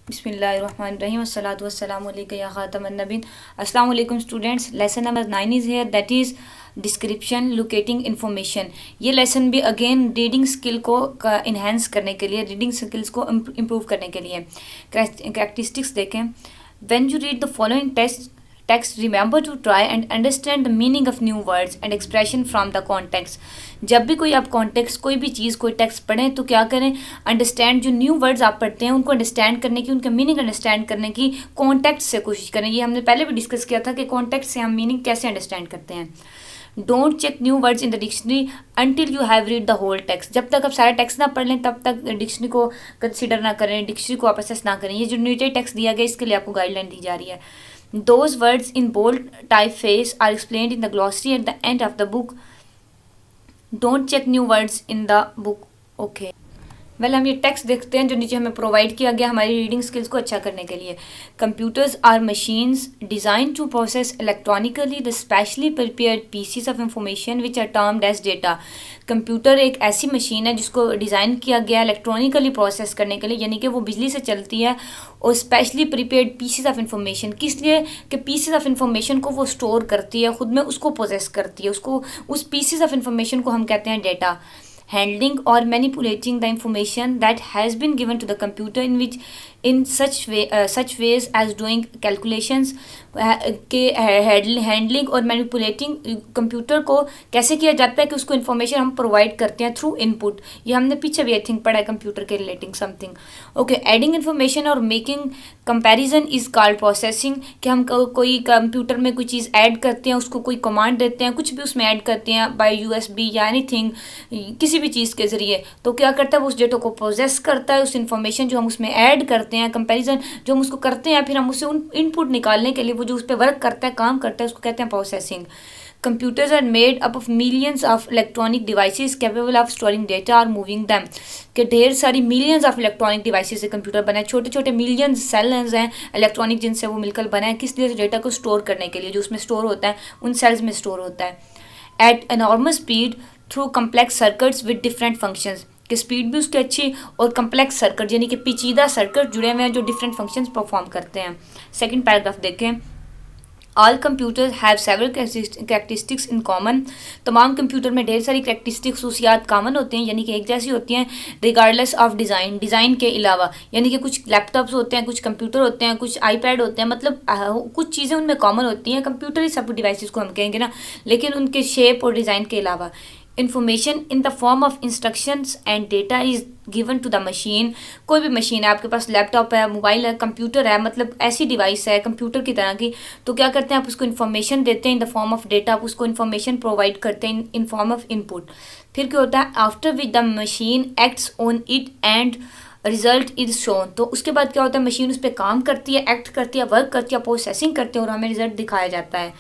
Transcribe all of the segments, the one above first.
बिस्मिल्लाहिर्रहमानिर्रहीम अस्सलातु वस्सलामु अलैका या ख़ातमन नबीन। अस्सलाम वालेकुम students. Lesson number 9 is here, that is description locating information. ये लेसन भी अगेन रीडिंग स्किल को इन्हेंस करने के लिए, रीडिंग स्किल्स को इम्प्रूव करने के लिए। कैरेक्टरिस्टिक्स देखें। When you read the following text, remember to try and understand the meaning of new words and expression from the context। जब भी कोई आप कॉन्टेक्स्ट, कोई भी चीज़, कोई टेक्स्ट पढ़ें तो क्या करें, अंडरस्टैंड, जो न्यू वर्ड्स आप पढ़ते हैं उनको अंडरस्टैंड करने की, उनका मीनिंग अंडरस्टैंड करने की कॉन्टेक्स्ट से कोशिश करें। ये हमने पहले भी डिस्कस किया था कि कॉन्टेक्स्ट से हम मीनिंग कैसे अंडरस्टैंड करते हैं। Don't check new words in the dictionary until you have read the whole text. जब तक आप सारा टेक्स्ट ना पढ़ लें तब तक डिक्शनरी को कंसिडर ना करें, डिक्शनरी को आप असेस ना करें। ये जो न्यूटेड टेक्स्ट दिया गया इसके लिए आपको गाइडलाइन दी जा रही है। Those words in bold typeface are explained in the glossary at the end of the book. Don't check new words in the book. Okay. हम ये टेक्स्ट देखते हैं जो नीचे हमें प्रोवाइड किया गया हमारी रीडिंग स्किल्स को अच्छा करने के लिए। Computers are machines design to process electronically the specially prepared pieces of information which are termed as data. Computer एक ऐसी मशीन है जिसको डिज़ाइन किया गया इलेक्ट्रॉनिकली प्रोसेस करने के लिए, यानी कि वो बिजली से चलती है, और specially prepared pieces of information किस लिए, कि पीसीज ऑफ इंफॉर्मेशन को वो स्टोर करती है, खुद में उसको पोजेस करती है, उसको उस पीसीज ऑफ इंफॉर्मेशन को हम कहते हैं data. Handling or manipulating the information that has been given to the computer in such ways as doing calculations। के हैंडलिंग और मैनिपुलेटिंग कंप्यूटर को कैसे किया जाता है कि उसको इन्फॉर्मेशन हम प्रोवाइड करते हैं थ्रू इनपुट। ये हमने पीछे भी आई थिंक पढ़ा है कंप्यूटर के relating something. Okay, adding information और making comparison is called processing. कि हम कोई कंप्यूटर में कोई चीज़ ऐड करते हैं, उसको कोई कमांड देते हैं, कुछ भी उसमें ऐड करते हैं बाय यूएसबी या एनीथिंग, किसी भी चीज़ के ज़रिए, तो क्या करता है वो उस डेटा को प्रोसेस करता है, उस इन्फॉर्मेशन जो हम उसमें ऐड करते हैं, कंपैरिजन जो हम उसको करते हैं, फिर हम उससे उन इनपुट निकालने के लिए वो जो उस पर वर्क करता है, काम करता है, उसको कहते हैं processing. Computers are made up of millions of electronic devices capable of storing data और मूविंग दैम। कि ढेर सारी मिलियंस ऑफ इलेक्ट्रॉनिक डिवाइसेस से कंप्यूटर बना है, छोटे छोटे मिलियंस सेल्स हैं इलेक्ट्रॉनिक जिनसे वो मिलकर बना है, किस लिए, डेटा को स्टोर करने के लिए, जो उसमें स्टोर होता है उन सेल्स में स्टोर होता है। At enormous speed through complex circuits with different functions. कि स्पीड भी उसकी अच्छी, और कम्प्लेक्स सर्किट यानी कि पेचीदा सर्किट जुड़े हुए हैं जो डिफरेंट फंक्शंस परफॉर्म करते हैं। सेकंड पैराग्राफ देखें। All computers have several characteristics in common. तमाम कंप्यूटर में ढेर सारी कैरेक्टरिस्टिक खसूसियात कॉमन होते हैं, यानी कि एक जैसी होती हैं, रिगार्डलेस ऑफ डिज़ाइन, डिज़ाइन के अलावा। यानी कि कुछ लैपटॉप्स होते हैं, कुछ कंप्यूटर होते हैं, कुछ आईपैड होते हैं, मतलब कुछ चीज़ें उनमें कॉमन होती हैं, कंप्यूटर ही सब डिवाइसेस को हम कहेंगे ना, लेकिन उनके शेप और डिज़ाइन के अलावा। Information in the form of instructions and data is given to the machine. कोई भी मशीन है, आपके पास लैपटॉप है, मोबाइल है, कंप्यूटर है, मतलब ऐसी डिवाइस है कंप्यूटर की तरह की, तो क्या करते हैं आप उसको इन्फॉर्मेशन देते हैं इन द फॉर्म ऑफ डेटा, आप उसको इन्फॉर्मेशन प्रोवाइड करते हैं इन फॉर्म ऑफ इनपुट। फिर क्या होता है, after with the machine acts on it and result is shown. तो उसके बाद क्या होता है, मशीन उस पर काम करती है, एक्ट करती है, वर्क करती है, प्रोसेसिंग करती है, और हमें रिजल्ट दिखाया जाता है।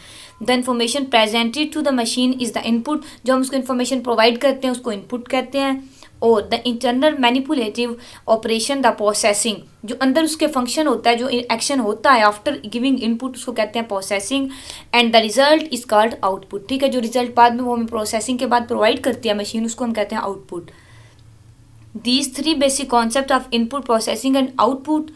The information presented to the machine is the input. जो हम उसको इन्फॉर्मेशन प्रोवाइड करते हैं उसको इनपुट कहते हैं। और the internal manipulative operation the processing, जो अंदर उसके फंक्शन होता है, जो एक्शन होता है आफ्टर गिविंग इनपुट, उसको कहते हैं processing. And the result is called output. ठीक है, जो रिजल्ट बाद में वो हमें प्रोसेसिंग के बाद प्रोवाइड करती है मशीन, उसको हम कहते हैं output. These three basic concepts of input, processing and output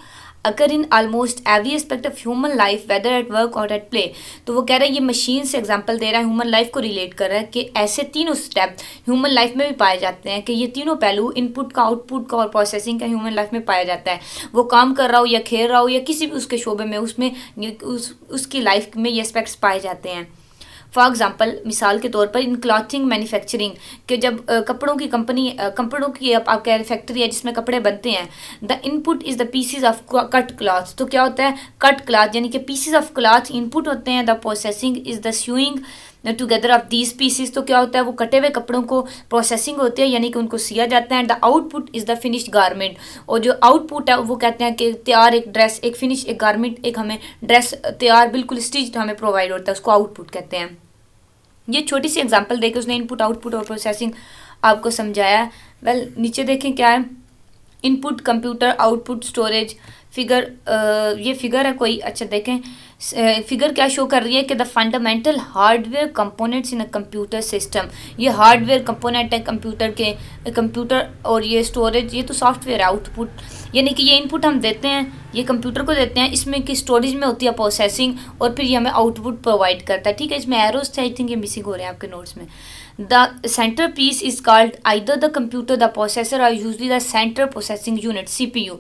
occur in almost every aspect of human life, whether at work or at play। तो वो कह रहा है, ये मशीन से एग्जांपल दे रहा है, ह्यूमन लाइफ को रिलेट कर रहा है, कि ऐसे तीनों स्टेप ह्यूमन लाइफ में भी पाए जाते हैं, कि ये तीनों पहलू इनपुट का, आउटपुट का और प्रोसेसिंग का ह्यूमन लाइफ में पाया जाता है। वो काम कर रहा हो या खेल रहा हो या किसी भी उसके शोबे में, उसमें उसकी लाइफ में ये एस्पेक्ट्स पाए जाते हैं। फॉर एग्जाम्पल, मिसाल के तौर पर इन क्लॉथिंग मैन्युफैक्चरिंग, के जब कपड़ों की कंपनी, कपड़ों की आपका फैक्ट्री है जिसमें कपड़े बनते हैं, the input is the PCs of cut cloth. तो क्या होता है, कट क्लॉथ यानी कि पीसीज ऑफ क्लॉथ इनपुट होते हैं। The processing is the sewing together of these pieces. तो क्या होता है, वो कटे हुए कपड़ों को प्रोसेसिंग होती है, यानी कि उनको सिया जाता है। The output is the finished garment. और जो आउटपुट है वो कहते हैं कि तैयार एक ड्रेस, एक फिनिश, एक गारमेंट, एक हमें ड्रेस तैयार बिल्कुल स्टिच्ड हमें प्रोवाइड होता है, उसको आउटपुट कहते हैं। ये छोटी सी एग्जांपल देके उसने इनपुट, आउटपुट और प्रोसेसिंग आपको समझाया। नीचे देखें क्या है, input computer, output storage, figure, ये फिगर है कोई, अच्छा देखें, फिगर क्या शो कर रही है कि the fundamental hardware components in a computer system, ये हार्डवेयर कंपोनेंट है कंप्यूटर और ये स्टोरेज, ये तो सॉफ्टवेयर आउटपुट, यानी कि ये इनपुट हम देते हैं, ये कंप्यूटर को देते हैं, इसमें कि स्टोरेज में होती है प्रोसेसिंग, और फिर ये हमें आउटपुट प्रोवाइड करता है। ठीक है, इसमें एरोस थे, आई थिंक ये मिसिंग हो रहे हैं आपके नोट्स में। The centre piece is called either the computer, the processor और usually the centre processing unit, CPU।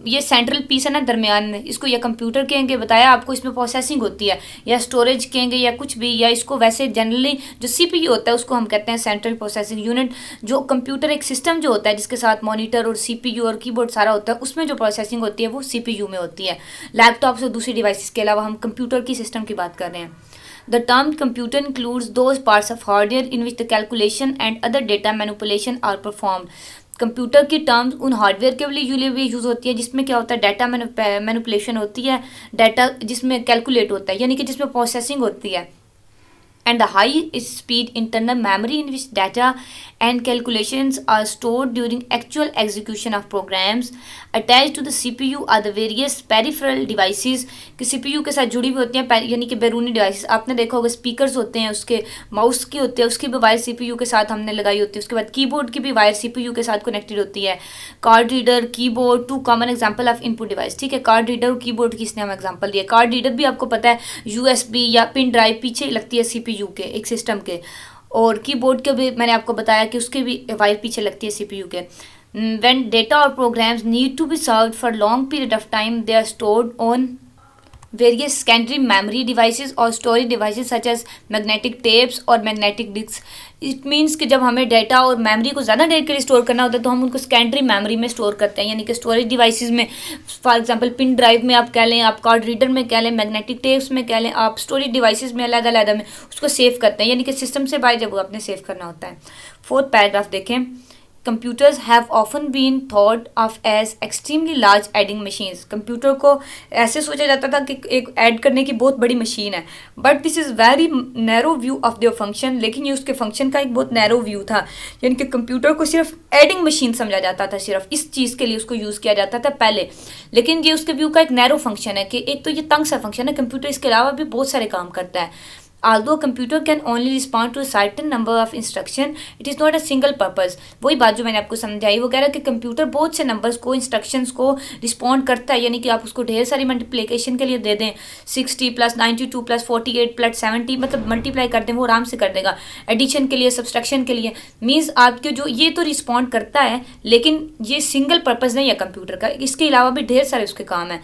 ये सेंट्रल पीस है ना दरमियान में, इसको या कंप्यूटर कहेंगे, बताया आपको, इसमें प्रोसेसिंग होती है, या स्टोरेज कहेंगे या कुछ भी, या इसको वैसे जनरली जो CPU होता है उसको हम कहते हैं सेंट्रल प्रोसेसिंग यूनिट। जो कंप्यूटर एक सिस्टम जो होता है जिसके साथ मॉनिटर और CPU और कीबोर्ड सारा होता है, उसमें जो प्रोसेसिंग होती है वो CPU में होती है। लैपटॉप से दूसरी डिवाइसेस के अलावा हम कंप्यूटर की सिस्टम की बात कर रहे हैं। The term computer includes those parts of hardware in which the calculation and other data manipulation are performed. Computer की टर्म्स उन हार्डवेयर के लिए भी यूज़ होती है जिसमें क्या होता है, डाटा मैनिपुलेशन होती है, डाटा जिसमें कैलकुलेट होता है, यानी कि जिसमें प्रोसेसिंग होती है, and the high speed internal memory in which data and calculations are stored during actual execution of programs attached to the CPU are the various peripheral devices कि CPU के साथ जुड़ी हुई होती हैं, यानी कि बैरूनी डिवाइसेस। आपने देखा होगा स्पीकर्स होते हैं, उसके माउस की होती है, उसकी भी वायर CPU के साथ हमने लगाई होती है। उसके बाद कीबोर्ड की भी वायर CPU के साथ कनेक्टेड होती है। Card reader, keyboard, two common example of input device. ठीक है, कार्ड रीडर और कीबोर्ड की इसने हम एग्जाम्पल दिया। कार्ड रीडर भी आपको पता है USB या पिन ड्राइव पीछे लगती है CPU के एक सिस्टम के, और कीबोर्ड के भी मैंने आपको बताया कि उसके भी वायर पीछे लगती है CPU के। When data or programs need to be served for long period of time, they are stored on various secondary memory devices और storage devices such as magnetic tapes और magnetic disks। इट मीन्स कि जब हमें data और memory को ज़्यादा देर के लिए स्टोर करना होता है तो हम उनको सेकेंडरी मेमोरी में स्टोर करते हैं, यानी कि स्टोरेज डिवाइसेस में। फॉर एग्जांपल पिन ड्राइव में आप कह लें, आप कार्ड रीडर में कह लें, मैग्नेटिक टेप्स में कह लें, आप स्टोरेज डिवाइसेस में अलग में उसको सेव करते हैं, यानी कि सिस्टम से बाहर जब वो आपने सेव करना होता है। 4th पैराग्राफ देखें। Computers have often been thought of as extremely large adding machines। Computer को ऐसे सोचा जाता था कि एक ऐड करने की बहुत बड़ी मशीन है, but this is very narrow view of their function. लेकिन ये उसके फंक्शन का एक बहुत नैरो व्यू था, यानी कि कंप्यूटर को सिर्फ एडिंग मशीन समझा जाता था, सिर्फ इस चीज़ के लिए उसको यूज़ किया जाता था पहले। लेकिन ये उसके व्यू का एक नैरो फंक्शन है कि एक तो ये तंग सा फंक्शन है, कंप्यूटर इसके अलावा भी बहुत सारे काम करता है। Although computer can only respond to a certain number of instruction, it is not a single purpose। वही बात जो मैंने आपको समझाई, वो कह रहा है कि कंप्यूटर बहुत से नंबर्स को, इंस्ट्रक्शंस को रिस्पॉन्ड करता है, यानी कि आप उसको ढेर सारी मल्टीप्लिकेशन के लिए दे दें, 60 + 92 + 48 + 70, मतलब मल्टीप्लाई कर दें, वो आराम से कर देगा। एडिशन के लिए, सब्सट्रैक्शन के लिए, मीन्स आपके जो ये तो रिस्पॉन्ड करता है, लेकिन ये सिंगल पर्पज़ नहीं है कंप्यूटर का, इसके अलावा भी ढेर सारे उसके काम हैं।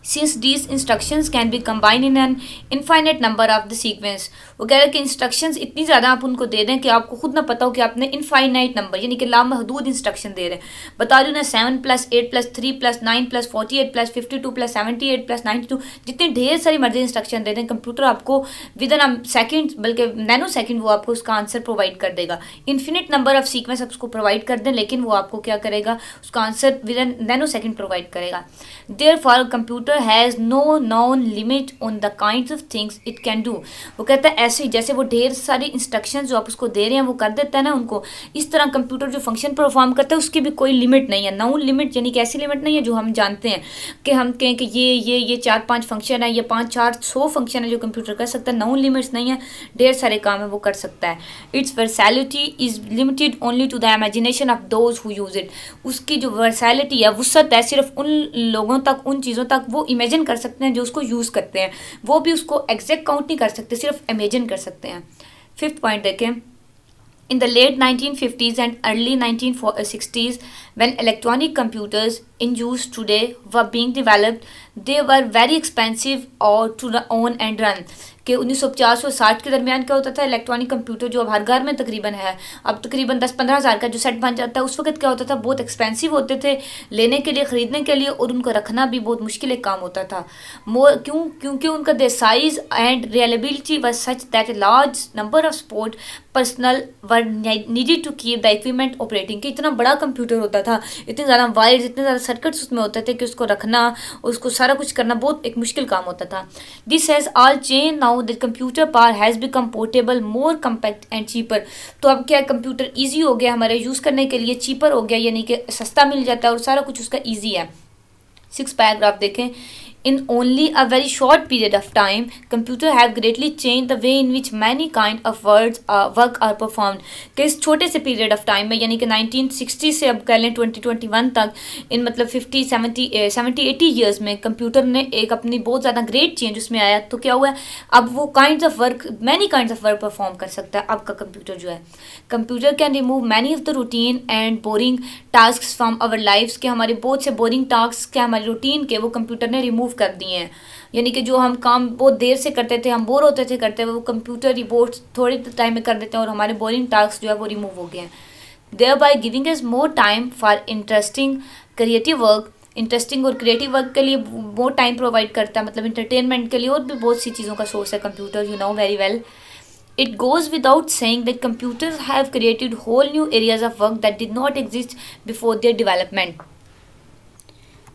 Since these instructions can be combined in an infinite number of the sequence। वो कह रहे हैं कि इंस्ट्रक्शंस इतनी ज़्यादा आप उनको दे दें कि आपको खुद ना पता हो कि आपने इनफाइनाइट नंबर, यानी कि लामहदूद इंस्ट्रक्शन दे रहे हैं। बता रही हूँ ना, 7 + 8 + 3 + 9 + 48 + 52 + 78 + 92, जितने ढेर सारी मर्जी इंस्ट्रक्शन दे दें, कंप्यूटर आपको विद इन अ सेकेंड, बल्कि नैनो सेकेंड, वो आपको उसका आंसर प्रोवाइड कर देगा। इन्फिनिट नंबर ऑफ सीक्वेंस आप उसको प्रोवाइड कर दें, लेकिन वो आपको क्या करेगा, उसका answer within nanosecond provide करेगा। Therefore computer has no non limit on the kinds of things it can do. वो कहता है ऐसे ही जैसे वो ढेर सारी इंस्ट्रक्शंस जो आप उसको दे रहे हैं वो कर देता है ना उनको, इस तरह कंप्यूटर जो फंक्शन परफॉर्म करता है उसकी भी कोई लिमिट नहीं है। नॉन लिमिट यानी कि ऐसी लिमिट नहीं है जो हम जानते हैं कि हम कहें कि ये 4-5 फंक्शन है, ये 5-4-100 फंक्शन है जो कंप्यूटर कर सकता है। नॉन लिमिट्स नहीं है, ढेर सारे काम है वो कर सकता है। Its versatility is limited only to the imagination of those who use it. उसकी जो वर्सैलिटी है, वुसअत है, सिर्फ उन लोगों तक, उन चीज़ों तक वो इमेजिन कर सकते हैं जो उसको यूज़ करते हैं, वो भी उसको एग्जैक्ट काउंट नहीं कर सकते, सिर्फ इमेजिन कर सकते हैं। 5th पॉइंट देखें। In the late 1950s and early 1960s, when electronic computers in use today were being developed, they were very expensive or to own and run। कि 1950 और 60 के दरमियान क्या होता था, इलेक्ट्रॉनिक कंप्यूटर जो अब हर घर में तकरीबन है, अब तकरीबन 10-15 हज़ार का जो सेट बन जाता है, उस वक्त क्या होता था, बहुत एक्सपेंसिव होते थे लेने के लिए, ख़रीदने के लिए, और उनको रखना भी बहुत मुश्किल एक काम होता था। क्योंकि उनका the size and reliability was such that a large number of support personnel were needed to keep the equipment operating. कि इतना बड़ा कंप्यूटर होता था, इतने ज़्यादा वायर्स, इतने ज़्यादा सर्किट्स उसमें होते थे कि उसको रखना, उसको सारा कुछ करना बहुत एक मुश्किल काम होता था। This has all change now the computer power has become portable, more compact and cheaper. तो अब क्या, कंप्यूटर ईजी हो गया हमारे यूज़ करने के लिए, चीपर हो गया, यानी कि सस्ता मिल जाता है और सारा कुछ उसका ईजी है। 6th पैराग्राफ देखें। In only a very short period of time, computer have greatly changed the way in which many kind of work are performed. कि इस छोटे से पीरियड ऑफ टाइम में, यानी कि 1960 से अब कह लें 2021 तक, इन मतलब 50 70 80 ईयर्स में कंप्यूटर ने एक अपनी बहुत ज़्यादा ग्रेट चेंज उसमें आया. तो क्या हुआ है, अब वो kinds of work, many kinds of work perform कर सकता है अब का कंप्यूटर जो है. Computer can remove many of the routine and boring task from our lifes, के हमारे बहुत से बोरिंग टास्क के, हमारे रूटीन के, वो कंप्यूटर ने रिमूव कर दिए हैं. यानी कि जो हम काम बहुत देर से करते थे, हम बोर होते थे करते हुए, वो कंप्यूटर ही बहुत थोड़े टाइम में कर देते हैं और हमारे बोरिंग टास्क जो है वो रिमूव हो गए हैं. Thereby giving us more time for interesting creative work. Interesting और क्रिएटिव वर्क के लिए मोर टाइम प्रोवाइड करता है, मतलब इंटरटेनमेंट के लिए और भी बहुत सी चीज़ों का सोर्स है computer, you know very well. It goes without saying that computers have created whole new areas of work that did not exist before their development.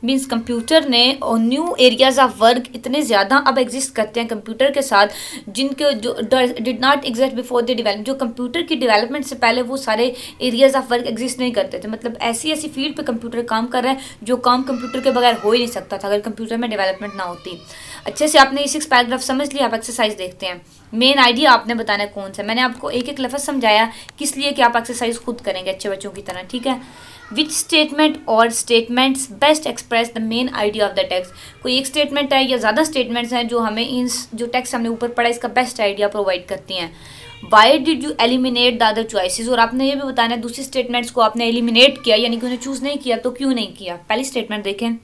Means computer ने और न्यू एरियाज ऑफ वर्क इतने ज़्यादा अब exist करते हैं computer के साथ, जिनके जो did not exist before the development. जो कंप्यूटर की डेवलपमेंट से पहले वो सारे एरियाज ऑफ वर्क एग्जिस्ट नहीं करते थे. मतलब ऐसी ऐसी फील्ड पे कंप्यूटर काम कर रहा है जो काम कंप्यूटर के बगैर हो ही नहीं सकता था अगर कंप्यूटर में डेवलपमेंट ना होती. अच्छे से आपने ये 6 पैराग्राफ समझ लिया. आप एक्सरसाइज देखते हैं. मेन आइडिया आपने बताना है कौन सा. मैंने आपको एक एक लफ्ज़ समझाया किस लिए कि आप एक्सरसाइज खुद करेंगे अच्छे बच्चों की तरह, ठीक है. विच स्टेटमेंट और statements best express the main idea of the text. कोई एक स्टेटमेंट है या ज़्यादा स्टेटमेंट्स हैं जो हमें इन जो टेक्स्ट हमने ऊपर पढ़ा इसका बेस्ट आइडिया प्रोवाइड करती हैं. Why did you eliminate the other choices. और आपने ये भी बताना है दूसरी स्टेटमेंट्स को आपने एलिमिनेट किया, यानी कि उन्हें चूज़ नहीं किया, तो क्यों नहीं किया. पहली स्टेटमेंट देखें,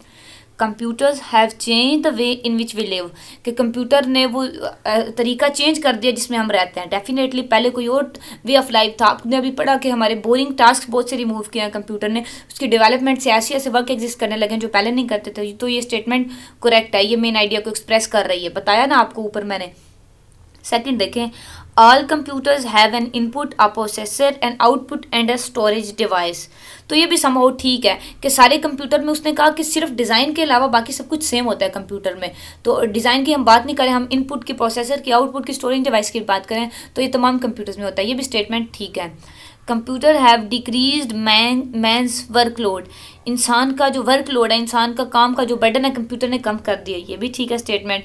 computers have change the way in which we live. कि कंप्यूटर ने वो तरीका चेंज कर दिया जिसमें हम रहते हैं. डेफिनेटली पहले कोई और वे ऑफ लाइफ था. आपने अभी पढ़ा कि हमारे बोरिंग टास्क बहुत से रिमूव किए हैं कंप्यूटर ने. उसकी डेवलपमेंट से ऐसे ऐसे वर्क एग्जिस्ट करने लगे हैं जो पहले नहीं करते थे. तो ये स्टेटमेंट करेक्ट है, ये मेन आइडिया को एक्सप्रेस कर रही है. बताया ना आपको ऊपर मैंने. सेकंड देखें, all computers have an input, a processor, an output and a storage device. तो ये भी समहाउ ठीक है कि सारे कंप्यूटर में उसने कहा कि सिर्फ डिज़ाइन के अलावा बाकी सब कुछ सेम होता है कंप्यूटर में. तो डिज़ाइन की हम बात नहीं करें, हम इनपुट की, प्रोसेसर की, आउटपुट की, स्टोरेज डिवाइस की बात करें तो ये तमाम कंप्यूटर्स में होता है. ये भी स्टेटमेंट ठीक है. Computer have decreased man's workload. इंसान का जो वर्कलोड है, इंसान का काम का जो बर्डन है, कंप्यूटर ने कम कर दिया. ये भी ठीक है statement.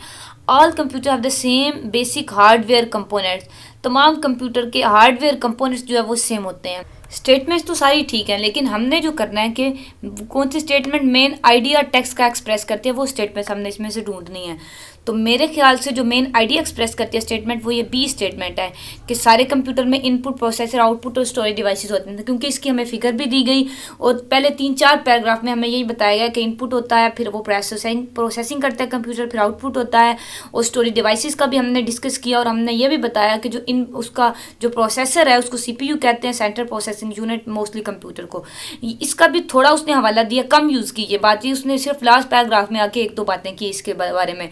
All computer have the same basic hardware components. तमाम कंप्यूटर के हार्डवेयर कंपोनेंट्स जो है वो सेम होते हैं. स्टेटमेंट्स तो सारी ठीक है, लेकिन हमने जो करना है कि कौन सी स्टेटमेंट मेन आइडिया टेक्स्ट का एक्सप्रेस करती है, वो स्टेटमेंट्स हमने इसमें से ढूंढनी है. तो मेरे ख्याल से जो मेन आइडिया एक्सप्रेस करती है स्टेटमेंट, वो ये बी स्टेटमेंट है कि सारे कंप्यूटर में इनपुट, प्रोसेसर, आउटपुट और स्टोरेज डिवाइसेस होते हैं. क्योंकि इसकी हमें फिगर भी दी गई और पहले 3-4 पैराग्राफ में हमें यही बताया गया कि इनपुट होता है, फिर वो प्रोसेसिंग करता है कंप्यूटर, फिर आउटपुट होता है, और स्टोरेज डिवाइसेस का भी हमने डिस्कस किया. और हमने ये भी बताया कि जो उसका जो प्रोसेसर है उसको CPU कहते हैं, central processing unit, mostly computer को. इसका भी थोड़ा उसने हवाला दिया, कम यूज़ की ये बात. ही उसने सिर्फ लास्ट पैराग्राफ में आके 1-2 बातें की इसके बारे में.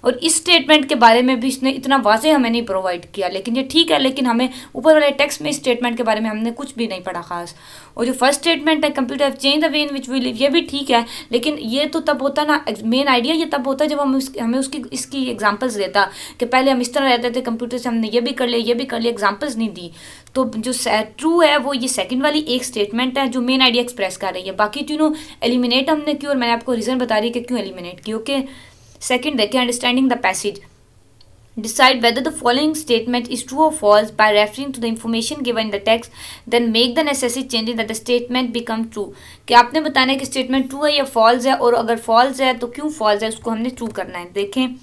और इस स्टेटमेंट के बारे में भी इसने इतना वाज़े हमें नहीं प्रोवाइड किया. लेकिन ये ठीक है, लेकिन हमें ऊपर वाले टेक्स्ट में इस स्टेटमेंट के बारे में हमने कुछ भी नहीं पढ़ा खास. और जो फर्स्ट स्टेटमेंट है, computer have change the way in which we live, ये भी ठीक है. लेकिन ये तो तब होता ना, मेन आइडिया ये तब होता है जब हमें इसकी एग्जांपल्स देता कि पहले हम इस तरह रहते थे कंप्यूटर से, हमने ये भी कर लिया, ये भी कर लिया, एग्जांपल्स नहीं दी. तो जो ट्रू है वो ये सेकंड वाली एक स्टेटमेंट है जो मेन आइडिया एक्सप्रेस कर रही है. बाकी तीनों एलिमिनेट हमने की और मैंने आपको रीज़न बता रही है कि क्यों एलिमिनेट की. ओके, सेकंड देखिए, understanding the passage. Decide whether the following statement is true or false by referring to the information given in the text, then make the necessary changes that the statement become true. कि आपने बताना है कि statement true है या false है, और अगर फॉल्स है तो क्यों फॉल्स है, उसको हमने ट्रू करना है. देखें,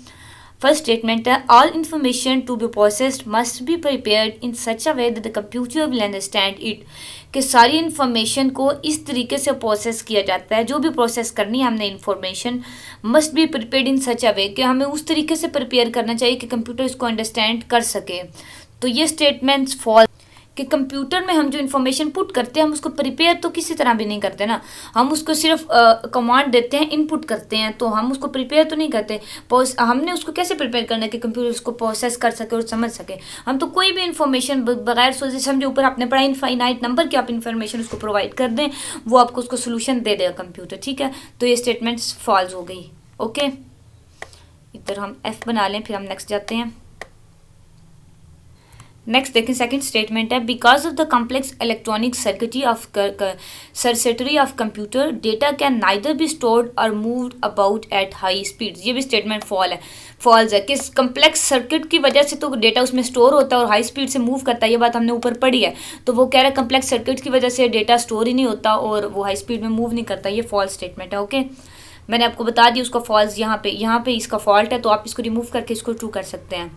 फर्स्ट स्टेटमेंट है, all information to be processed must be prepared in such a way that the computer will understand it. कि सारी इन्फॉर्मेशन को इस तरीके से प्रोसेस किया जाता है, जो भी प्रोसेस करनी है हमने information, must be prepared in such a way, कि हमें उस तरीके से प्रिपेयर करना चाहिए कि कंप्यूटर इसको अंडरस्टैंड कर सके. तो ये स्टेटमेंट्स फॉल्स. कि कंप्यूटर में हम जो इन्फॉर्मेशन पुट करते हैं हम उसको प्रिपेयर तो किसी तरह भी नहीं करते ना. हम उसको सिर्फ कमांड देते हैं, इनपुट करते हैं, तो हम उसको प्रिपेयर तो नहीं करते. हमने उसको कैसे प्रिपेयर करना है कि कंप्यूटर उसको प्रोसेस कर सके और समझ सके. हम तो कोई भी इन्फॉर्मेशन बगैर सोचे समझे, ऊपर आपने पढ़ा इनफाइनाइट नंबर की आप इन्फॉर्मेशन उसको प्रोवाइड कर दें, वो आपको उसको सोल्यूशन दे देगा कंप्यूटर. ठीक है, तो ये स्टेटमेंट्स फॉल्स हो गई. ओके, इधर हम F बना लें, फिर हम नेक्स्ट जाते हैं. नेक्स्ट देखें, सेकंड स्टेटमेंट है, because of the complex electronic circuitry of computer data can neither be stored और moved about at high speed. ये भी स्टेटमेंट फॉल्स है कि कम्प्लेक्स सर्किट की वजह से तो डेटा उसमें स्टोर होता है और हाई स्पीड से मूव करता है, ये बात हमने ऊपर पढ़ी है। तो वो कह रहा है कम्प्लेक्स सर्किट की वजह से डेटा स्टोर ही नहीं होता और वो हाई स्पीड में मूव नहीं करता। ये फॉल्स स्टेटमेंट है। ओके, मैंने आपको बता दिया उसका फॉल्स, यहाँ पे इसका फॉल्ट है, तो आप इसको रिमूव करके इसको ट्रू कर सकते हैं।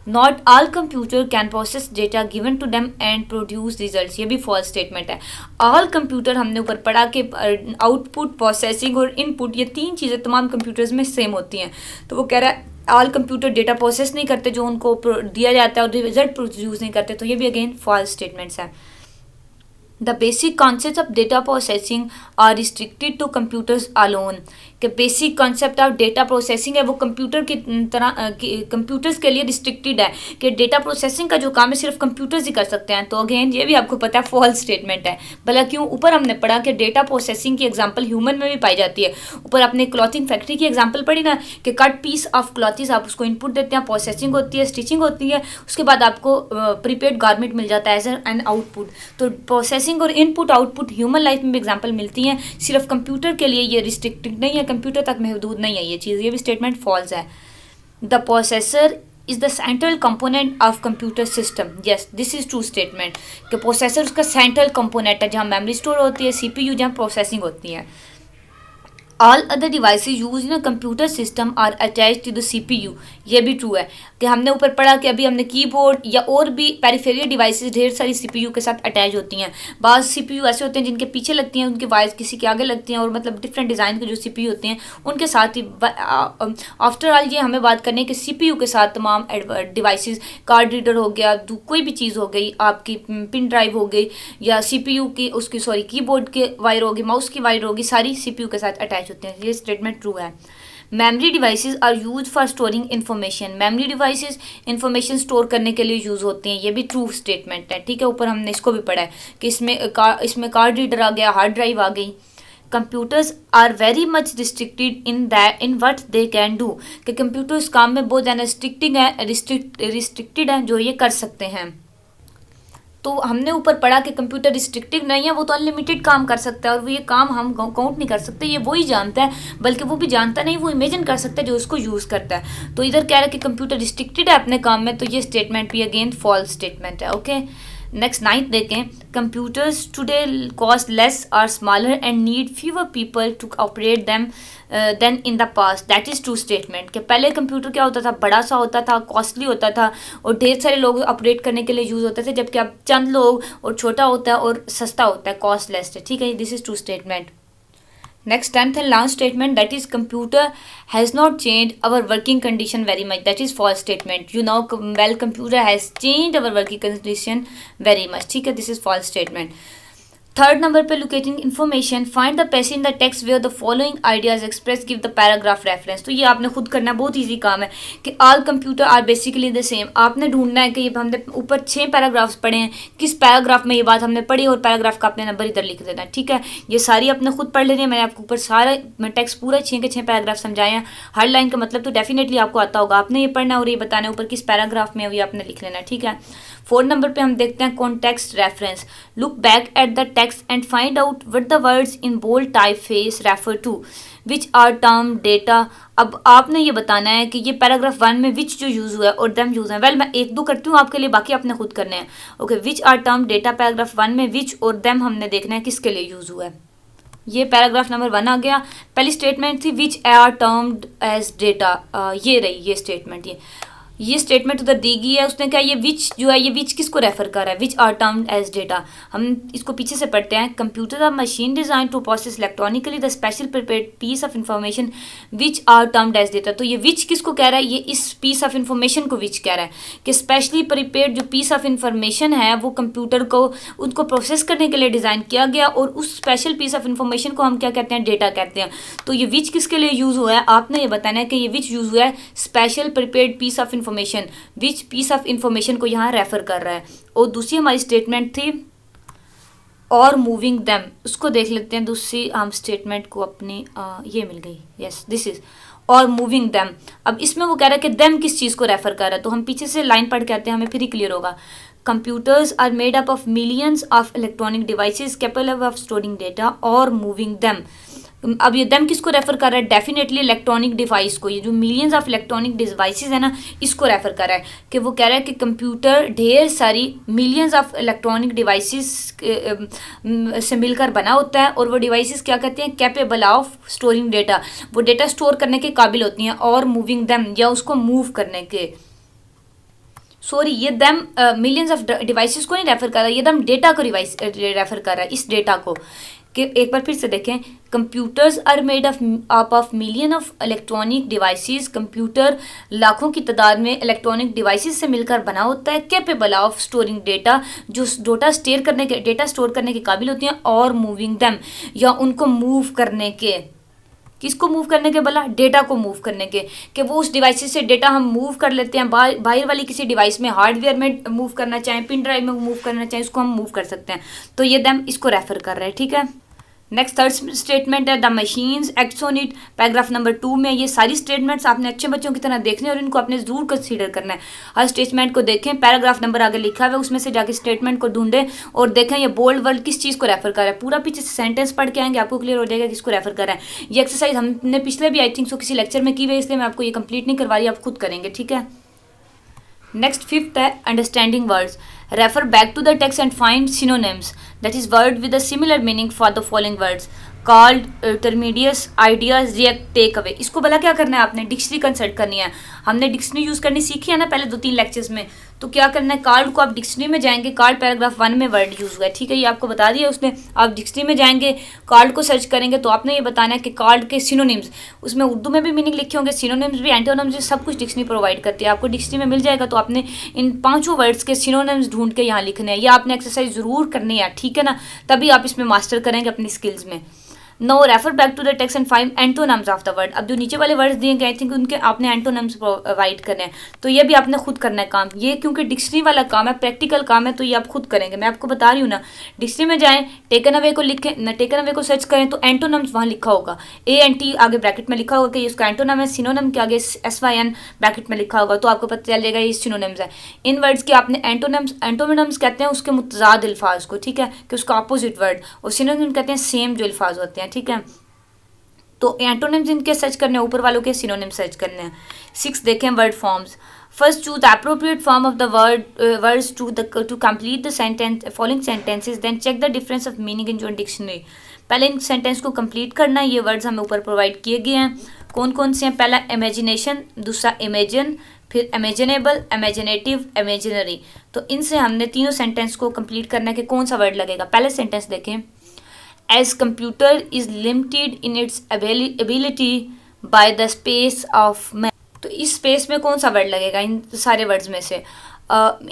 Not all computer can process data given to them and produce result. ये भी फॉल्स स्टेटमेंट है। ऑल कंप्यूटर हमने ऊपर पढ़ा कि आउटपुट, प्रोसेसिंग और इनपुट, ये तीन चीज़ें तमाम कंप्यूटर्स में सेम होती हैं। तो वो कह रहा है ऑल कंप्यूटर डेटा प्रोसेस नहीं करते जो उनको दिया जाता है और रिजल्ट प्रोड्यूस नहीं करते। तो ये भी अगेन फॉल्स स्टेटमेंट्स है। The basic concepts of data processing are restricted to computers alone। कि basic concept of data processing है वो कंप्यूटर की तरह कंप्यूटर्स के लिए रिस्ट्रिक्टेड है कि डेटा प्रोसेसिंग का जो काम है सिर्फ कंप्यूटर्स ही कर सकते हैं। तो अगेन ये भी आपको पता है फॉल्स स्टेटमेंट है। भला क्यों? ऊपर हमने पढ़ा कि डेटा प्रोसेसिंग की एग्जांपल ह्यूमन में भी पाई जाती है। ऊपर आपने क्लॉथिंग फैक्ट्री की एग्जांपल पढ़ी ना कि कट पीस ऑफ क्लॉथिस, आप उसको इनपुट देते हैं, प्रोसेसिंग होती है, स्टिचिंग होती है, उसके बाद आपको प्रीपेड गारमेंट मिल जाता है एज एन आउटपुट। तो प्रोसेसिंग और इनपुट आउटपुट ह्यूमन लाइफ में भी एग्जांपल मिलती हैं, सिर्फ कंप्यूटर के लिए ये रिस्ट्रिक्टेड नहीं है, कंप्यूटर तक महदूद नहीं है ये चीज़। ये भी स्टेटमेंट फॉल्स है। The processor is the central component of computer system. Yes, this is true statement कि प्रोसेसर उसका सेंट्रल कंपोनेंट है, जहाँ मेमोरी स्टोर होती है, सीपीयू जहाँ प्रोसेसिंग होती है। All other devices use in a computer system are attach to the CPU. ये भी ट्रू है कि हमने ऊपर पढ़ा कि अभी हमने कीबोर्ड या और भी पेरिफेरल डिवाइसेज ढेर सारी सीपीयू के साथ अटैच होती हैं। बाज़ सीपीयू ऐसे होते हैं जिनके पीछे लगती हैं, उनके वायर्स किसी के आगे लगती हैं, और मतलब डिफरेंट डिज़ाइन के जो सीपीयू होते हैं उनके साथ ही। आफ्टर ऑल ये हमें बात करनी है कि सीपीयू के साथ तमाम डिवाइसेज, कार्ड रीडर हो गया, कोई भी चीज़ हो गई, आपकी पिन ड्राइव हो गई, या सीपीयू की कीबोर्ड के वायर होगी, माउस की वायर होगी, सारी सीपीयू के साथ अटैच होते हैं। ये स्टेटमेंट ट्रू है। Memory devices are use for storing information. Memory devices information store करने के लिए यूज़ होते हैं। ये भी ट्रू स्टेटमेंट है। ठीक है, ऊपर हमने इसको भी पढ़ा है कि इसमें कार्ड रीडर आ गया, हार्ड ड्राइव आ गई। Computers are very much restricted in what they can do. कि कंप्यूटर्स काम में बहुत ज़्यादा रिस्ट्रिक्टेड हैं जो ये कर सकते हैं। तो हमने ऊपर पढ़ा कि कंप्यूटर रिस्ट्रिक्टिव नहीं है, वो तो अनलिमिटेड काम कर सकता है, और वो ये काम हम काउंट नहीं कर सकते, ये वही जानता है, बल्कि वो भी जानता नहीं, वो इमेजिन कर सकता है जो उसको यूज़ करता है। तो इधर कह रहा है कि कंप्यूटर रिस्ट्रिक्टेड है अपने काम में, तो ये स्टेटमेंट भी अगेन फॉल्स स्टेटमेंट है। ओके, नेक्स्ट 9th देखें, computers today cost less are smaller and need fewer people to operate them than in the past. That is true statement कि पहले कंप्यूटर क्या होता था, बड़ा सा होता था, कॉस्टली होता था, और ढेर सारे लोग ऑपरेट करने के लिए यूज़ होते थे, जबकि अब चंद लोग, और छोटा होता है और सस्ता होता है, कॉस्ट लेस है। ठीक है, this is true statement. Next, 10th and last statement, that is computer has not changed our working condition very much. That is false statement. You know well computer has changed our working condition very much. ठीक है, this is false statement. Third number पे locating information, find the passage in the text where the following ideas express, give the paragraph reference. तो ये आपने खुद करना है, बहुत इजी काम है कि all computer are basically the same. आपने ढूंढना है कि ये हमने ऊपर 6 पैराग्राफ्स पढ़े हैं, किस पैराग्राफ में ये बात हमने पढ़ी, और पैराग्राफ का अपने नंबर इधर लिख देना है। ठीक है, ये सारी आपने खुद पढ़ लेनी है। मैंने आपको ऊपर सारा टेक्स्ट पूरा 6 के 6 पैराग्राफ समझाए हैं। हर लाइन का मतलब तो डेफिनेटली आपको आता होगा, आपने ये पढ़ना और ये बताना ऊपर किस पैराग्राफ में है, ये आपने लिख लेना है। ठीक है, 4 नंबर पे हम देखते हैं context reference. Look back at the text and find out what the words in bold typeface refer to which are term data. अब आपने ये बताना है कि ये पैराग्राफ 1 में विच जो यूज़ हुआ है और देम यूज़ है। वेल, मैं 1-2 करती हूँ आपके लिए, बाकी आपने खुद करने हैं। Okay, which are term data, paragraph 1 में विच और देम हमने देखना है किसके लिए यूज़ हुआ है। ये पैराग्राफ नंबर 1 आ गया। पहली स्टेटमेंट थी which are termed as data, ये रही ये स्टेटमेंट। ये स्टेटमेंट उधर दी गई है, उसने कहा ये विच जो है, ये विच किसको रेफर कर रहा है, which are termed as data. हम इसको पीछे से पढ़ते हैं। Computer are machine design to process electronically the special prepared piece of information which are termed as data. तो ये विच किसको कह रहा है, ये इस पीस ऑफ इंफॉर्मेशन को विच कह रहा है कि स्पेशली प्रिपेयर्ड जो पीस ऑफ इंफॉर्मेशन है वो कंप्यूटर को उनको प्रोसेस करने के लिए डिज़ाइन किया गया, और उस स्पेशल पीस ऑफ इंफॉर्मेशन को हम क्या कहते हैं, डेटा कहते हैं। तो ये विच किसके लिए यूज़ हुआ है, आपने ये बताना है कि ये विच यूज़ हुआ है special prepared piece of information, which piece of information को यहाँ रेफर कर रहा है। और दूसरी हमारी स्टेटमेंट थी और मूविंग दैम, उसको देख लेते हैं दूसरी हम स्टेटमेंट को अपनी ये मिल गई, यस दिस इज और मूविंग दैम। अब इसमें वो कह रहा है कि दैम किस चीज़ को रेफर कर रहा है, तो हम पीछे से लाइन पढ़ के आते हैं, हमें फिर ही क्लियर होगा। Computers are made up of millions of electronic devices capable of storing data और मूविंग दैम। अब ये दम किसको रेफर कर रहा है, डेफिनेटली इलेक्ट्रॉनिक डिवाइस को, ये जो मिलियंस ऑफ इलेक्ट्रॉनिक डिवाइसेस है ना, इसको रेफर कर रहा है कि वो कह रहा है कि कंप्यूटर ढेर सारी मिलियंस ऑफ इलेक्ट्रॉनिक डिवाइसेस से मिलकर बना होता है, और वो डिवाइसेस क्या कहते हैं, कैपेबल ऑफ स्टोरिंग डेटा, वो डेटा स्टोर करने के काबिल होती हैं, और मूविंग दम या उसको मूव करने के, सॉरी ये दम मिलियंस ऑफ डिवाइसेस को नहीं रेफर कर रहा है, ये दम डेटा को रेफर कर रहा है, इस डेटा को। कि एक बार फिर से देखें, computers are made of million of electronic devices, computer लाखों की तादाद में इलेक्ट्रॉनिक डिवाइसेस से मिलकर बना होता है, कैपेबल ऑफ स्टोरिंग डेटा, जो डेटा स्टोर करने के काबिल होती हैं, और मूविंग दैम या उनको मूव करने के, किसको मूव करने के बोला, डेटा को मूव करने के, कि वो उस डिवाइस से डेटा हम मूव कर लेते हैं, बाहर वाली किसी डिवाइस में, हार्डवेयर में मूव करना चाहें, पिन ड्राइव में मूव करना चाहें, उसको हम मूव कर सकते हैं। तो ये दैम इसको रेफर कर रहा है, ठीक है। नेक्स्ट थर्ड स्टेटमेंट है the machines acts on it, paragraph number 2 में। ये सारी स्टेटमेंट्स आपने अच्छे बच्चों की तरह देखने और इनको आपने जरूर कंसीडर करना है। हर स्टेटमेंट को देखें, पैराग्राफ नंबर आगे लिखा हुआ है उसमें से जाके स्टेटमेंट को ढूंढें और देखें ये बोल्ड वर्ड किस चीज़ को रेफर कर रहा है। पूरा पीछे से सेंटेंस पढ़ के आएंगे, आपको क्लियर हो जाएगा किसको रेफर कर रहा है। ये एक्सरसाइज हमने पिछले भी आई थिंक सो किसी लेक्चर में की हुई है, इसलिए मैं आपको ये कंप्लीट नहीं करवा रही, आप खुद करेंगे, ठीक है। नेक्स्ट फिफ्थ है understanding words. Refer back to the text and find synonyms, that is word with a similar meaning for the following words called, intermediaries, ideas, react, take away. इसको भला क्या करना है, आपने डिक्शनरी कंसल्ट करनी है। हमने डिक्शनरी यूज़ करनी सीखी है ना पहले 2-3 लेक्चर्स में, तो क्या करना है, कार्ड को आप डिक्शनरी में जाएंगे, कार्ड पैराग्राफ 1 में वर्ड यूज़ हुआ है, ठीक है, ये आपको बता दिया उसने। आप डिक्शनरी में जाएंगे, कार्ड को सर्च करेंगे, तो आपने ये बताना है कि कार्ड के सिनोनिम्स, उसमें उर्दू में भी मीनिंग लिखे होंगे, सिनोनिम्स भी, एंटोनिम्स भी, सब कुछ डिक्शनरी प्रोवाइड करती है, आपको डिक्शनरी में मिल जाएगा। तो आपने इन 5 वर्ड्स के सिनोनिम्स ढूंढ के यहाँ लिखने हैं, ये आपने एक्सरसाइज ज़रूर करनी है, ठीक है ना, तभी आप इसमें मास्टर करेंगे अपनी स्किल्स में। Now refer back to the text and find antonyms of the word. अब जो नीचे वाले वर्ड्स दिए गए आई थिंक उनके आपने एंटोनम्स प्रोवाइड करने हैं, तो ये भी आपने खुद करना है काम। ये क्योंकि डिक्शनरी वाला काम है, प्रैक्टिकल काम है, तो ये आप खुद करेंगे। मैं आपको बता रही हूँ ना, डिक्शनरी में जाएं, टेकन अवे को लिखें ना, टेकन अवे को सर्च करें तो एंटोनम्स वहाँ लिखा होगा, ANT आगे ब्रैकेट में लिखा होगा कि इसका एंटोनम है, सिनोनम के आगे SYN ब्रैकेट में लिखा होगा, तो आपको पता चल जाएगा ये सिनोनिम्स है। इन वर्ड्स के आपने एंटोनिम्स कहते हैं उसके मुतजाद अल्फाज को, ठीक है, कि उसका अपोजिट वर्ड, और सिनोनिम कहते हैं सेम जो अल्फाज होते हैं, ठीक है। तो एंटोनिम्स इनके सर्च करने, ऊपर वालों के सिनोनिम सर्च करने हैं। 6 देखें word forms. First choose the appropriate form of the words to complete the sentence following sentences, then check the difference of meaning in your dictionary. पहले इन सेंटेंस को कंप्लीट करना है, ये वर्ड्स हमें ऊपर प्रोवाइड किए गए हैं। कौन कौन से हैं, पहला इमेजिनेशन, दूसरा इमेजिन, फिर इमेजिनेबल, इमेजिनेटिव, इमेजिनरी। तो इनसे हमने तीनों सेंटेंस को कंप्लीट करना है कि कौन सा वर्ड लगेगा। पहले सेंटेंस देखें, as computer is limited in its ability by the space of man। तो इस स्पेस में कौन सा वर्ड लगेगा इन सारे वर्ड्स में से,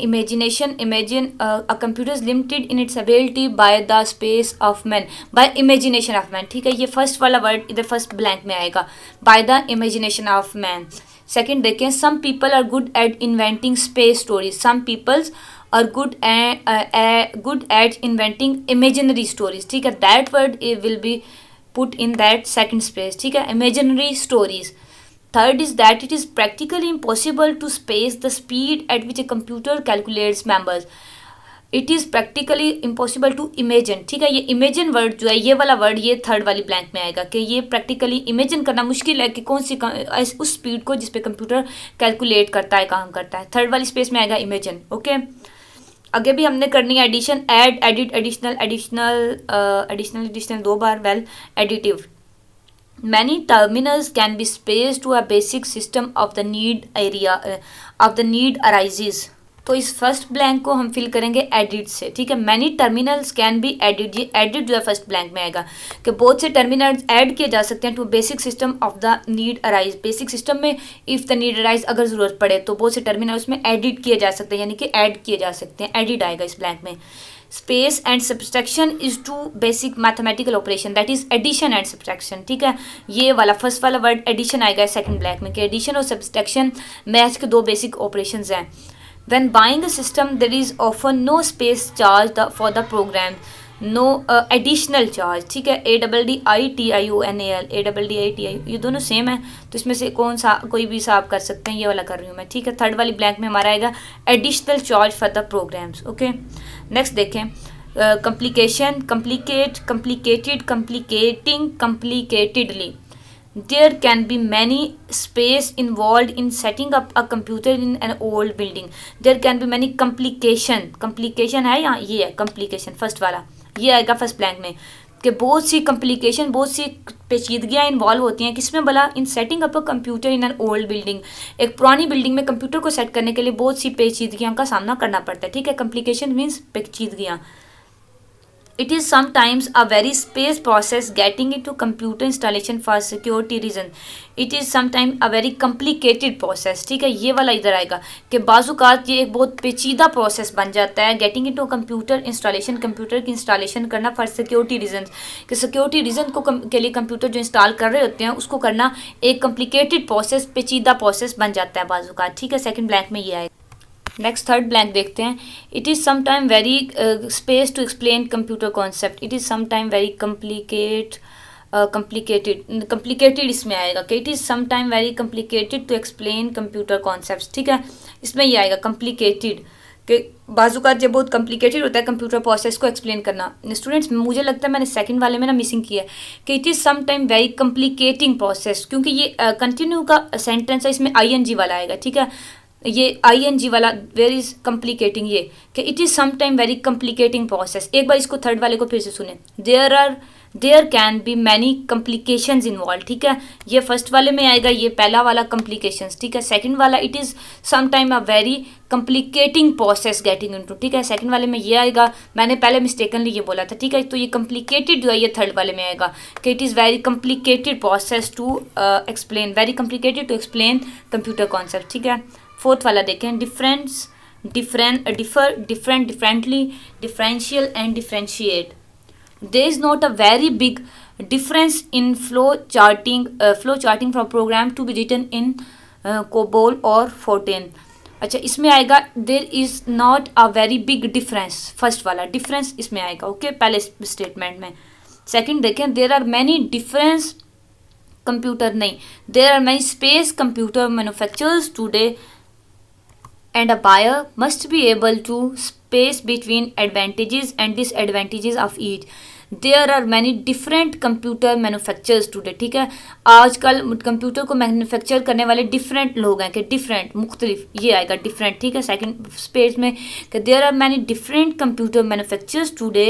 imagination, imagine, a computer is limited in its ability by the space of man, by imagination of man, ठीक है, ये फर्स्ट वाला वर्ड इधर फर्स्ट ब्लैंक में आएगा, by the imagination of man. Second देखें, some people are good at inventing space stories, some peoples are good at inventing imaginary stories, ठीक है, that word will be put in that second space, ठीक है, imaginary stories। Third is that it is practically impossible to space the speed at which a computer calculates numbers, it is practically impossible to imagine, ठीक है, ये imagine word जो है, ये वाला word ये थर्ड वाली ब्लैंक में आएगा कि ये प्रैक्टिकली इमेजिन करना मुश्किल है कि कौन सी उस स्पीड को जिस पे कंप्यूटर कैलकुलेट करता है, काम करता है, थर्ड वाली स्पेस में आएगा इमेजिन, ओके। आगे भी हमने करनी है एडिशन, ऐड, एडिट, एडिशनल 2 बार, well, additive. Many terminals can be space to a basic system of the need arises. तो इस फर्स्ट ब्लैंक को हम फिल करेंगे एडिट से, ठीक है, many terminals can B edit, ये एडिट जो है फर्स्ट ब्लैंक में आएगा कि बहुत से टर्मिनल्स ऐड किए जा सकते हैं to basic system of the need arise, basic system में इफ़ द नीड अराइज अगर ज़रूरत पड़े तो बहुत से टर्मिनल उसमें एडिट किए जा सकते हैं, यानी कि ऐड किए जा सकते हैं, एडिट आएगा इस ब्लैंक में। Space and subtraction is two basic mathematical operation, that is addition and subtraction, ठीक है, ये वाला फर्स्ट वाला वर्ड एडिशन आएगा सेकंड ब्लैंक में कि एडिशन और सब्सट्रैक्शन मैथ्स के 2 बेसिक ऑपरेशंस हैं। When buying a system, there is often no space charged for the program. No additional charge, ठीक है। ADDITIONAL, ADDITIO ये दोनों सेम है, तो इसमें से कौन सा कोई भी सा आप कर सकते हैं, ये वाला कर रही हूँ मैं, ठीक है। थर्ड वाली ब्लैंक में हमारा आएगा additional charge for the programs, okay. Next देखें, complication, complicate, complicated, complicating, complicatedly. There can be many space involved in setting up a computer in an old building. There can be many complication है यहाँ, ये है complication first वाला, ये आएगा first blank में कि बहुत सी complication, बहुत सी पेचीदगियाँ इन्वॉल्व होती हैं किसमें भला, in setting up a computer in an old building. एक पुरानी बिल्डिंग में कंप्यूटर को सेट करने के लिए बहुत सी पेचीदगियों का सामना करना पड़ता है, ठीक है। complication मीन्स पेचीदगियाँ। It is sometimes a very space process getting into computer installation for security reason. It is sometimes a very complicated process, ठीक है। ये वाला इधर आएगा कि बाज़ुकात ये एक बहुत पेचीदा प्रोसेस बन जाता है, getting into computer installation, computer की इंस्टॉलेशन करना फॉर सिक्योरिटी रीजन, कि सिक्योरिटी रीजन को के लिए कंप्यूटर जो इंस्टॉल कर रहे होते हैं उसको करना एक कम्प्लिकेटेड प्रोसेस, पेचीदा प्रोसेस बन जाता है बाज़ुकात, ठीक है। सेकेंड ब्लैंक में ये आएगा। नेक्स्ट थर्ड ब्लैंक देखते हैं। It is sometime very space to explain computer concept. It is sometime very complicated इसमें आएगा कि it is sometime very complicated to explain computer concept, ठीक है। इसमें ये आएगा कम्प्लिकेटेड कि बाज़ुकात जब बहुत कम्प्लिकेटेड होता है कंप्यूटर प्रोसेस को एक्सप्लेन करना। स्टूडेंट्स मुझे लगता है मैंने सेकंड वाले में ना मिसिंग किया है कि it is sometime very complicating process, क्योंकि ये कंटिन्यू का सेंटेंस है, इसमें ING वाला आएगा, ठीक है। ये ING वाला वेरी कम्प्लिकेटिंग, ये कि it is sometime very complicating process. एक बार इसको थर्ड वाले को फिर से सुने, there can be many complications involve, ठीक है। ये फर्स्ट वाले में आएगा, ये पहला वाला कम्प्लिकेशंस, ठीक है। सेकंड वाला it is sometime a very complicating process getting into, ठीक है। सेकंड वाले में ये आएगा, मैंने पहले मिस्टेकनली ये बोला था, ठीक है। तो ये कम्प्लिकेटेड जो है ये थर्ड वाले में आएगा कि it is very complicated process to explain, very complicated to explain computer concept, ठीक है। फोर्थ वाला देखें, differently, differential and differentiate. There is not a very big difference in flow charting from program to be written in COBOL और FORTRAN. अच्छा, इसमें आएगा there is not a very big difference, first वाला difference इसमें आएगा, okay, पहले statement में। Second देखें, there are many difference computer, नहीं, there are many space computer manufacturers today and a buyer must be able to space between advantages and disadvantages of each. There are many different computer manufacturers today, ठीक है। आजकल computer को manufacture करने वाले different लोग हैं कि different, मुख्तलिफ, ये आएगा डिफरेंट, ठीक है। सेकंड स्पेस में कि there are many different computer manufacturers today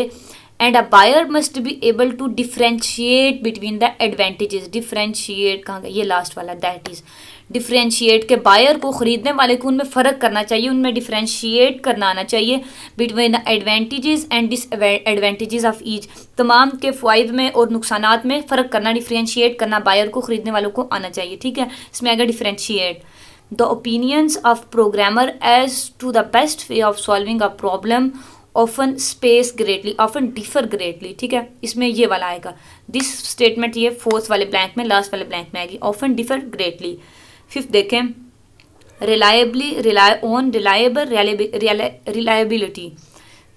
and a buyer must be able to differentiate between the advantages. Differentiate कहाँ गया, ये लास्ट वाला, दैट इज डिफ्रेंशिएट के बायर को, ख़रीदने वाले को उनमें फ़र्क करना चाहिए, उनमें डिफ्रेंशिएट करना आना चाहिए between the advantages and disadvantages of each. तमाम के फ़ायदे में और नुकसानात में फ़र्क करना, डिफ्रेंशिएट करना बायर को, ख़रीदने वालों को आना चाहिए, ठीक है। इसमें आएगा differentiate. The opinions of programmer as to the best way of solving a problem often space greatly, often differ greatly, ठीक है। इसमें ये वाला आएगा दिस स्टेटमेंट, ये फोर्थ वाले ब्लैंक में, लास्ट वाले ब्लैंक में आएगी, ऑफन डिफर ग्रेटली। फिफ्थ देखें, reliably, rely on, reliable, reliability.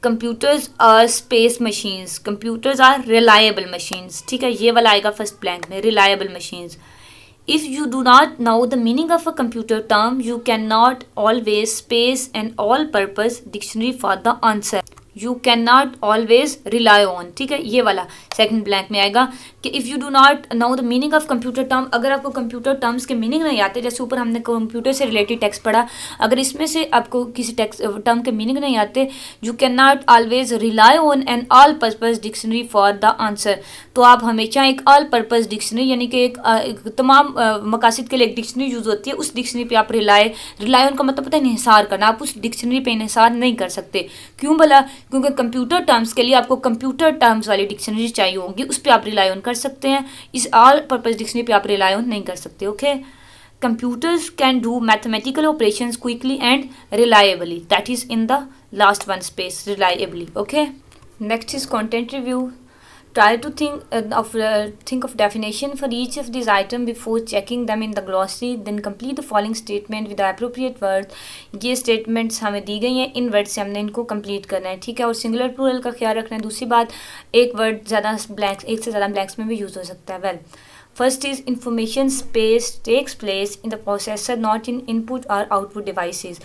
Computers are space machines, computers are reliable machines, ठीक है। ये वाला आएगा फर्स्ट ब्लैंक में, reliable machines. If you do not know the meaning of a computer term, you cannot always space an all-purpose dictionary for the answer. You cannot always rely on, ठीक है। ये वाला सेकंड ब्लैंक में आएगा कि if you do not know the meaning of computer term, अगर आपको computer terms के मीनिंग नहीं आते, जैसे ऊपर हमने कंप्यूटर से रिलेटेड टेक्स्ट पढ़ा, अगर इसमें से आपको किसी टेक्स्ट टर्म के मीनिंग नहीं आते, you can not always rely on an all purpose dictionary for the answer. तो आप हमेशा एक ऑल पर्पज़ डिक्शनरी, यानी कि एक तमाम मकासद के लिए एक डिक्शनरी यूज़ होती है, उस डिक्शनरी पे आप रिलाई ऑन का मतलब पता है इन्हिसार करना, आप उस डिक्शनरी पे इन्हिसार नहीं कर सकते। क्यों भला? क्योंकि कंप्यूटर टर्म्स के लिए आपको कंप्यूटर टर्म्स वाली डिक्शनरी चाहिए होगी, उस पर आप रिलाई ऑन कर सकते हैं, इस ऑल पर्पज़ डिक्शनरी पे आप रिलाई ऑन नहीं कर सकते, okay. Computers can do mathematical operations quickly and reliably, that is in the last one space, reliably, okay. Next is content review. Try to think of definition for each of these items before checking them in the glossary. Then complete the following statement with the appropriate words. ये statements हमें दी गई हैं, इन word से हमने इनको complete करना है, ठीक है। और सिंगुलर प्लूरल का ख्याल रखना है। दूसरी बात, एक वर्ड ज़्यादा ब्लैंक्स, एक से ज़्यादा ब्लैंक्स में भी यूज़ हो सकता है। Well, first is information space takes place in the processor, not in input or output devices.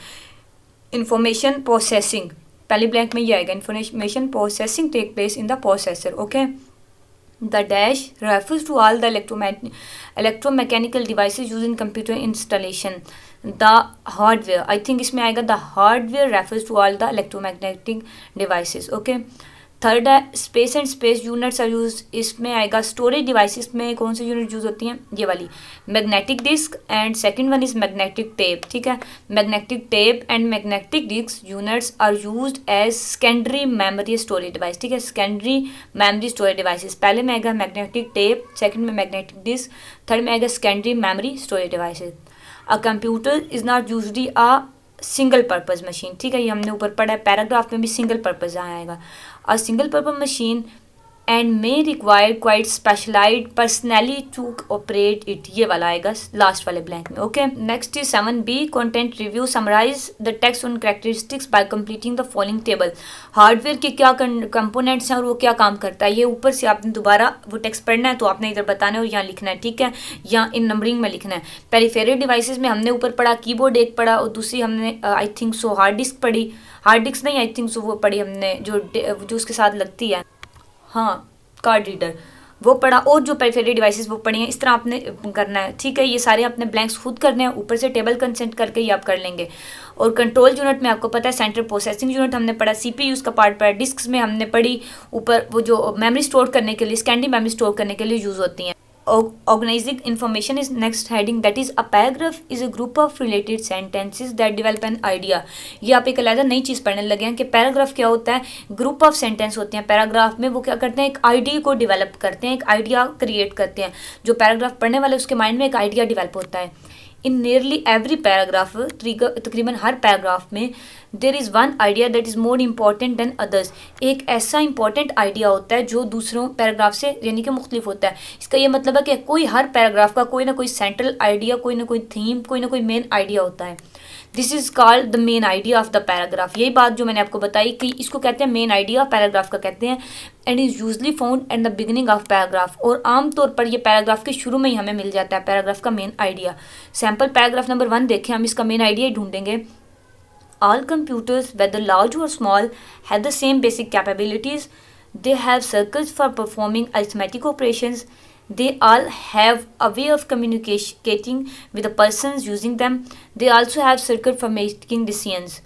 Information processing, पहले ब्लैंक में ये आएगा, information processing take place in the processor. Okay, the dash refers to all the electromechanical devices used in computer installation. The hardware, I think इसमें आएगा the hardware refers to all the electromagnetic devices. Okay, third है space and space units are use, इसमें आएगा storage devices में कौन सी unit use होती हैं, ये वाली magnetic disk, and second one is magnetic tape, ठीक है। Magnetic tape and magnetic disk units are used as secondary memory storage device, ठीक है। सेकेंडरी मेमोरी स्टोरेज डिवाइसेस, पहले में आएगा मैग्नेटिक टेप, सेकंड में मैग्नेटिक डिस्क, थर्ड में आएगा secondary memory storage devices. A computer is not usually a single purpose machine, ठीक है, ये हमने ऊपर पढ़ा है, पैराग्राफ में भी सिंगल पर्पज़ आएगा। A single purpose machine and may require quite specialized personally to operate it, ये वाला आएगा लास्ट वाले ब्लैंक में। Okay, next is 7B content review, summarize the text on characteristics by completing the following table. Hardware के क्या components हैं और वो क्या काम करता है, ये ऊपर से आपने दोबारा वो टेक्स्ट पढ़ना है तो आपने इधर बताना है और यहाँ लिखना है, ठीक है, या इन नंबरिंग में लिखना है। पेरिफेरल डिवाइसेस में हमने ऊपर पढ़ा कीबोर्ड एक पढ़ा और दूसरी हमने I think so hard disk पढ़ी, हार्ड डिस्क नहीं आई थिंक सो वो पढ़ी हमने जो उसके साथ लगती है, हाँ, कार्ड रीडर, वो पढ़ा, और जो पेरिफेरल डिवाइसेस वो पढ़ी हैं। इस तरह आपने करना है, ठीक है। ये सारे अपने ब्लैंक्स खुद करने हैं, ऊपर से टेबल कंसेंट करके ही आप कर लेंगे। और कंट्रोल यूनिट में आपको पता है सेंट्रल प्रोसेसिंग यूनिट हमने पढ़ा, सीपीयू का पार्ट पढ़ा, डिस्क में हमने पढ़ी ऊपर वो जो मेमोरी स्टोर करने के लिए, सेकेंडरी मेमोरी स्टोर करने के लिए यूज़ होती हैं। Organizing information is next heading, that is a paragraph is a group of related sentences that develop an idea। ये आप एक अलग नई चीज़ पढ़ने लगे हैं कि पैराग्राफ क्या होता है, ग्रुप ऑफ सेंटेंस होते हैं पैराग्राफ में, वो क्या करते हैं, एक आइडिया को डेवलप करते हैं, एक आइडिया क्रिएट करते हैं। जो पैराग्राफ पढ़ने वाले उसके माइंड में एक आइडिया डेवलप होता है। इन नियरली एवरी पैराग्राफ, तकरीबन हर पैराग्राफ में there is one idea that is more important than others, एक ऐसा इंपॉर्टेंट आइडिया होता है जो दूसरों पैराग्राफ से यानी कि मुख्तलिफ होता है। इसका ये मतलब है कि कोई हर पैराग्राफ का कोई ना कोई सेंट्रल आइडिया, कोई ना कोई थीम, कोई ना कोई मेन आइडिया होता है। This is called the main idea of the paragraph. यही बात जो मैंने आपको बताई कि इसको कहते हैं मेन आइडिया, पैराग्राफ का कहते हैं, and is usually found at the beginning of paragraph, और आमतौर पर ये पैराग्राफ के शुरू में ही हमें मिल जाता है पैराग्राफ का main idea. Sample paragraph number 1 देखें, हम इसका मेन आइडिया ही ढूंढेंगे। All computers, whether large or small, have the same basic capabilities. They have circuits for performing arithmetic operations. They all have a way of communicating with the persons using them. They also have circuit for making decisions.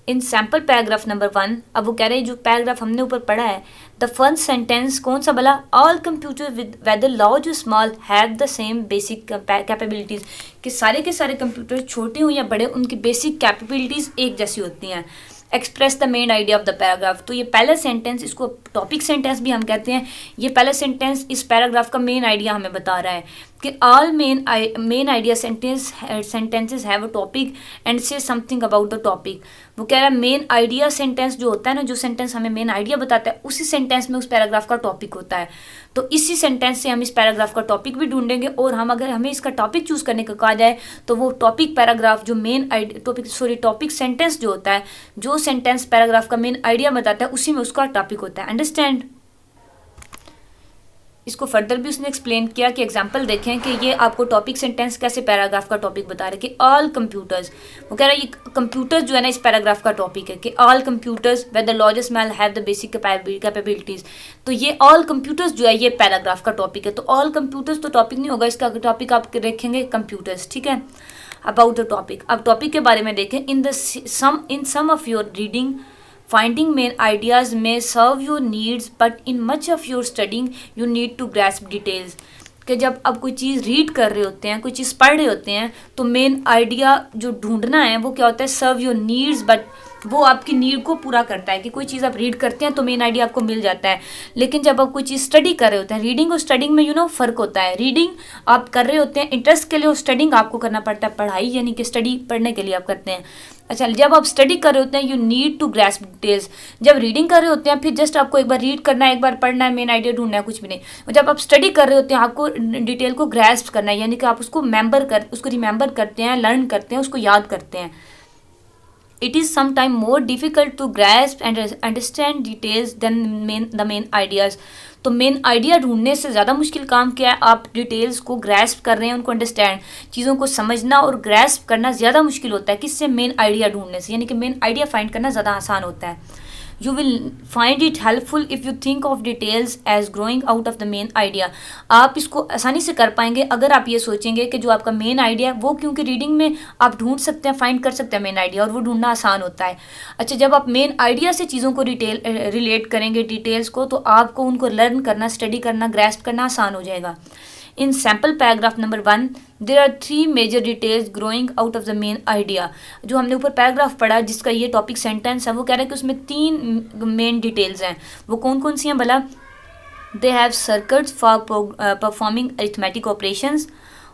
In sample paragraph number 1, अब वो कह रहे हैं जो paragraph हमने ऊपर पढ़ा है, द फर्स्ट सेंटेंस कौन सा बोला, all computer with whether large और small have the same basic capabilities, कि सारे के सारे कंप्यूटर छोटे हों या बड़े उनकी बेसिक कैपेबिलिटीज़ एक जैसी होती हैं। Express the main idea of the paragraph, तो ये पहला सेंटेंस, इसको टॉपिक सेंटेंस भी हम कहते हैं, ये पहला सेंटेंस इस पैराग्राफ का मेन आइडिया हमें बता रहा है कि all main idea sentences have a topic and से समथिंग अबाउट द टॉपिक। वो कह रहा है मेन आइडिया सेंटेंस जो होता है ना, जो सेंटेंस हमें मेन आइडिया बताता है, उसी सेंटेंस में उस पैराग्राफ का टॉपिक होता है। तो इसी सेंटेंस से हम इस पैराग्राफ का टॉपिक भी ढूंढेंगे, और हम अगर हमें इसका टॉपिक चूज़ करने का कहा जाए तो वो टॉपिक पैराग्राफ जो मेन टॉपिक सेंटेंस जो होता है, जो सेंटेंस पैराग्राफ का मेन आइडिया बताता है, उसी में उसका टॉपिक होता है। अंडरस्टैंड? इसको फर्दर भी उसने एक्सप्लेन किया कि एग्जांपल देखें कि ये आपको टॉपिक सेंटेंस कैसे पैराग्राफ का टॉपिक बता रहे हैं कि ऑल कंप्यूटर्स, वो कह रहा है ये कंप्यूटर्स जो है ना इस पैराग्राफ का टॉपिक है कि all computers whether largest small have the basic capabilities. तो ये ऑल कंप्यूटर्स जो है ये पैराग्राफ का टॉपिक है। तो ऑल कंप्यूटर्स तो टॉपिक नहीं होगा, इसका टॉपिक आप देखेंगे कंप्यूटर्स, ठीक है। अबाउट द टॉपिक, अब टॉपिक के बारे में देखें। In some of your reading finding main ideas may serve your needs, but in much of your studying you need to grasp details। कि जब आप कोई चीज़ रीड कर रहे होते हैं, कोई चीज़ पढ़ रहे होते हैं, तो मेन आइडिया जो ढूंढना है वो क्या होता है, सर्व योर नीड्स, बट वो आपकी नीड को पूरा करता है कि कोई चीज़ आप रीड करते हैं तो मेन आइडिया आपको मिल जाता है। लेकिन जब आप कोई चीज़ स्टडी कर रहे होते हैं, रीडिंग और स्टडिंग में फ़र्क होता है। रीडिंग आप कर रहे होते हैं इंटरेस्ट के लिए, और स्टडिंग आपको करना पड़ता है पढ़ाई यानी कि स्टडी पढ़ने के लिए आप करते हैं। अच्छा, जब आप स्टडी कर रहे होते हैं you need to grasp details. जब रीडिंग कर रहे होते हैं फिर जस्ट आपको एक बार रीड करना है, एक बार पढ़ना है, मेन आइडिया ढूंढना है, कुछ भी नहीं। और जब आप स्टडी कर रहे होते हैं आपको डिटेल को ग्रैस्प करना है, यानी कि आप उसको उसको रिमेंबर करते हैं, लर्न करते हैं, उसको याद करते हैं। It is sometimes more difficult to grasp and understand details than the main ideas. तो मेन आइडिया ढूंढने से ज़्यादा मुश्किल काम क्या है, आप डिटेल्स को ग्रैस्प कर रहे हैं, उनको अंडरस्टैंड, चीज़ों को समझना और ग्रैस्प करना ज़्यादा मुश्किल होता है। किससे? मेन आइडिया ढूंढने से, यानी कि मेन आइडिया फाइंड करना ज़्यादा आसान होता है। You will find it helpful if you think of details as growing out of the main idea. आप इसको आसानी से कर पाएंगे अगर आप ये सोचेंगे कि जो आपका मेन आइडिया है वो, क्योंकि रीडिंग में आप ढूंढ सकते हैं, फाइंड कर सकते हैं मेन आइडिया, और वो ढूंढना आसान होता है। अच्छा, जब आप मेन आइडिया से चीज़ों को रिलेट करेंगे, डिटेल्स को, तो आपको उनको लर्न करना, स्टडी करना, ग्रैस्प करना आसान हो जाएगा। In sample paragraph number 1, there are 3 major details growing out of the main idea. जो हमने ऊपर पैराग्राफ पढ़ा जिसका ये टॉपिक सेंटेंस है, वो कह रहा है कि उसमें 3 मेन डिटेल्स हैं। वो कौन कौन सी हैं भला? They have circuits for performing arithmetic operations,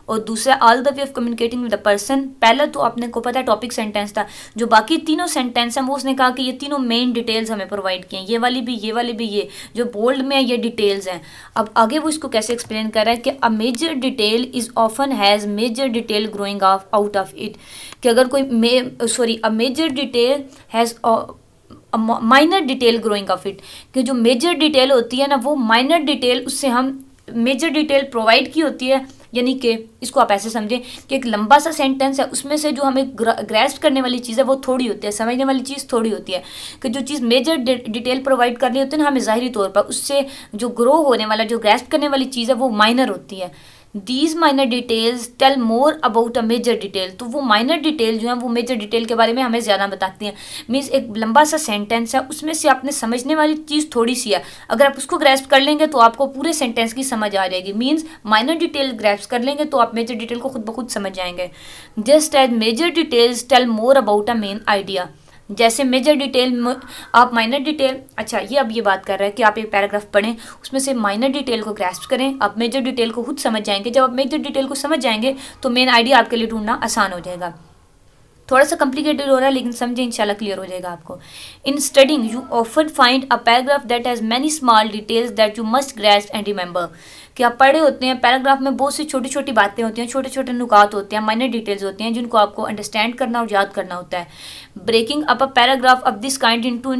और दूसरा all the way of communicating with the person. पहला तो आपने को पता है टॉपिक सेंटेंस था, जो बाकी तीनों सेंटेंस हैं वो उसने कहा कि ये तीनों मेन डिटेल्स हमें प्रोवाइड किए हैं, ये वाली भी, ये वाली भी, ये जो बोल्ड में है ये डिटेल्स हैं। अब आगे वो इसको कैसे एक्सप्लेन कर रहा है कि a major detail is often has major detail growing out of it, कि अगर कोई a major detail has minor detail growing of it, कि जो मेजर डिटेल होती है ना वो माइनर डिटेल उससे हम मेजर डिटेल प्रोवाइड की होती है। यानी कि इसको आप ऐसे समझें कि एक लंबा सा सेंटेंस है, उसमें से जो हमें ग्रैस्प करने वाली चीज़ है वो थोड़ी होती है, समझने वाली चीज़ थोड़ी होती है। कि जो चीज़ मेजर डिटेल प्रोवाइड करनी होती है ना हमें ज़ाहिरी तौर पर, उससे जो ग्रो होने वाला, जो ग्रैस्प करने वाली चीज़ है वो माइनर होती है। These minor details tell more about a major detail, तो वो माइनर डिटेल जो है वो मेजर डिटेल के बारे में हमें ज़्यादा बताती हैं। मीन्स एक लंबा सा सेंटेंस है, उसमें से आपने समझने वाली चीज़ थोड़ी सी है, अगर आप उसको ग्रैस्प कर लेंगे तो आपको पूरे सेंटेंस की समझ आ जाएगी। मीन्स माइनर डिटेल ग्रैस्प कर लेंगे तो आप मेजर डिटेल को खुद ब खुद समझ जाएंगे। Just as major details tell more about a main idea, जैसे मेजर डिटेल आप माइनर डिटेल। अच्छा, ये अब ये बात कर रहा है कि आप एक पैराग्राफ पढ़ें, उसमें से माइनर डिटेल को ग्रैस्प करें, आप मेजर डिटेल को खुद समझ जाएंगे। जब आप मेजर डिटेल को समझ जाएंगे तो मेन आइडिया आपके लिए ढूंढना आसान हो जाएगा। थोड़ा सा कॉम्प्लिकेटेड हो रहा है लेकिन समझे, इंशाल्लाह क्लियर हो जाएगा आपको। इन studying you often find a paragraph that has many small details that you must grasp and remember, कि आप पढ़े होते हैं पैराग्राफ में बहुत सी छोटी छोटी बातें होती हैं, छोटे छोटे नुकात होते हैं, माइनर डिटेल्स होती हैं जिनको आपको अंडरस्टैंड करना और याद करना होता है। Breaking up a paragraph of this kind into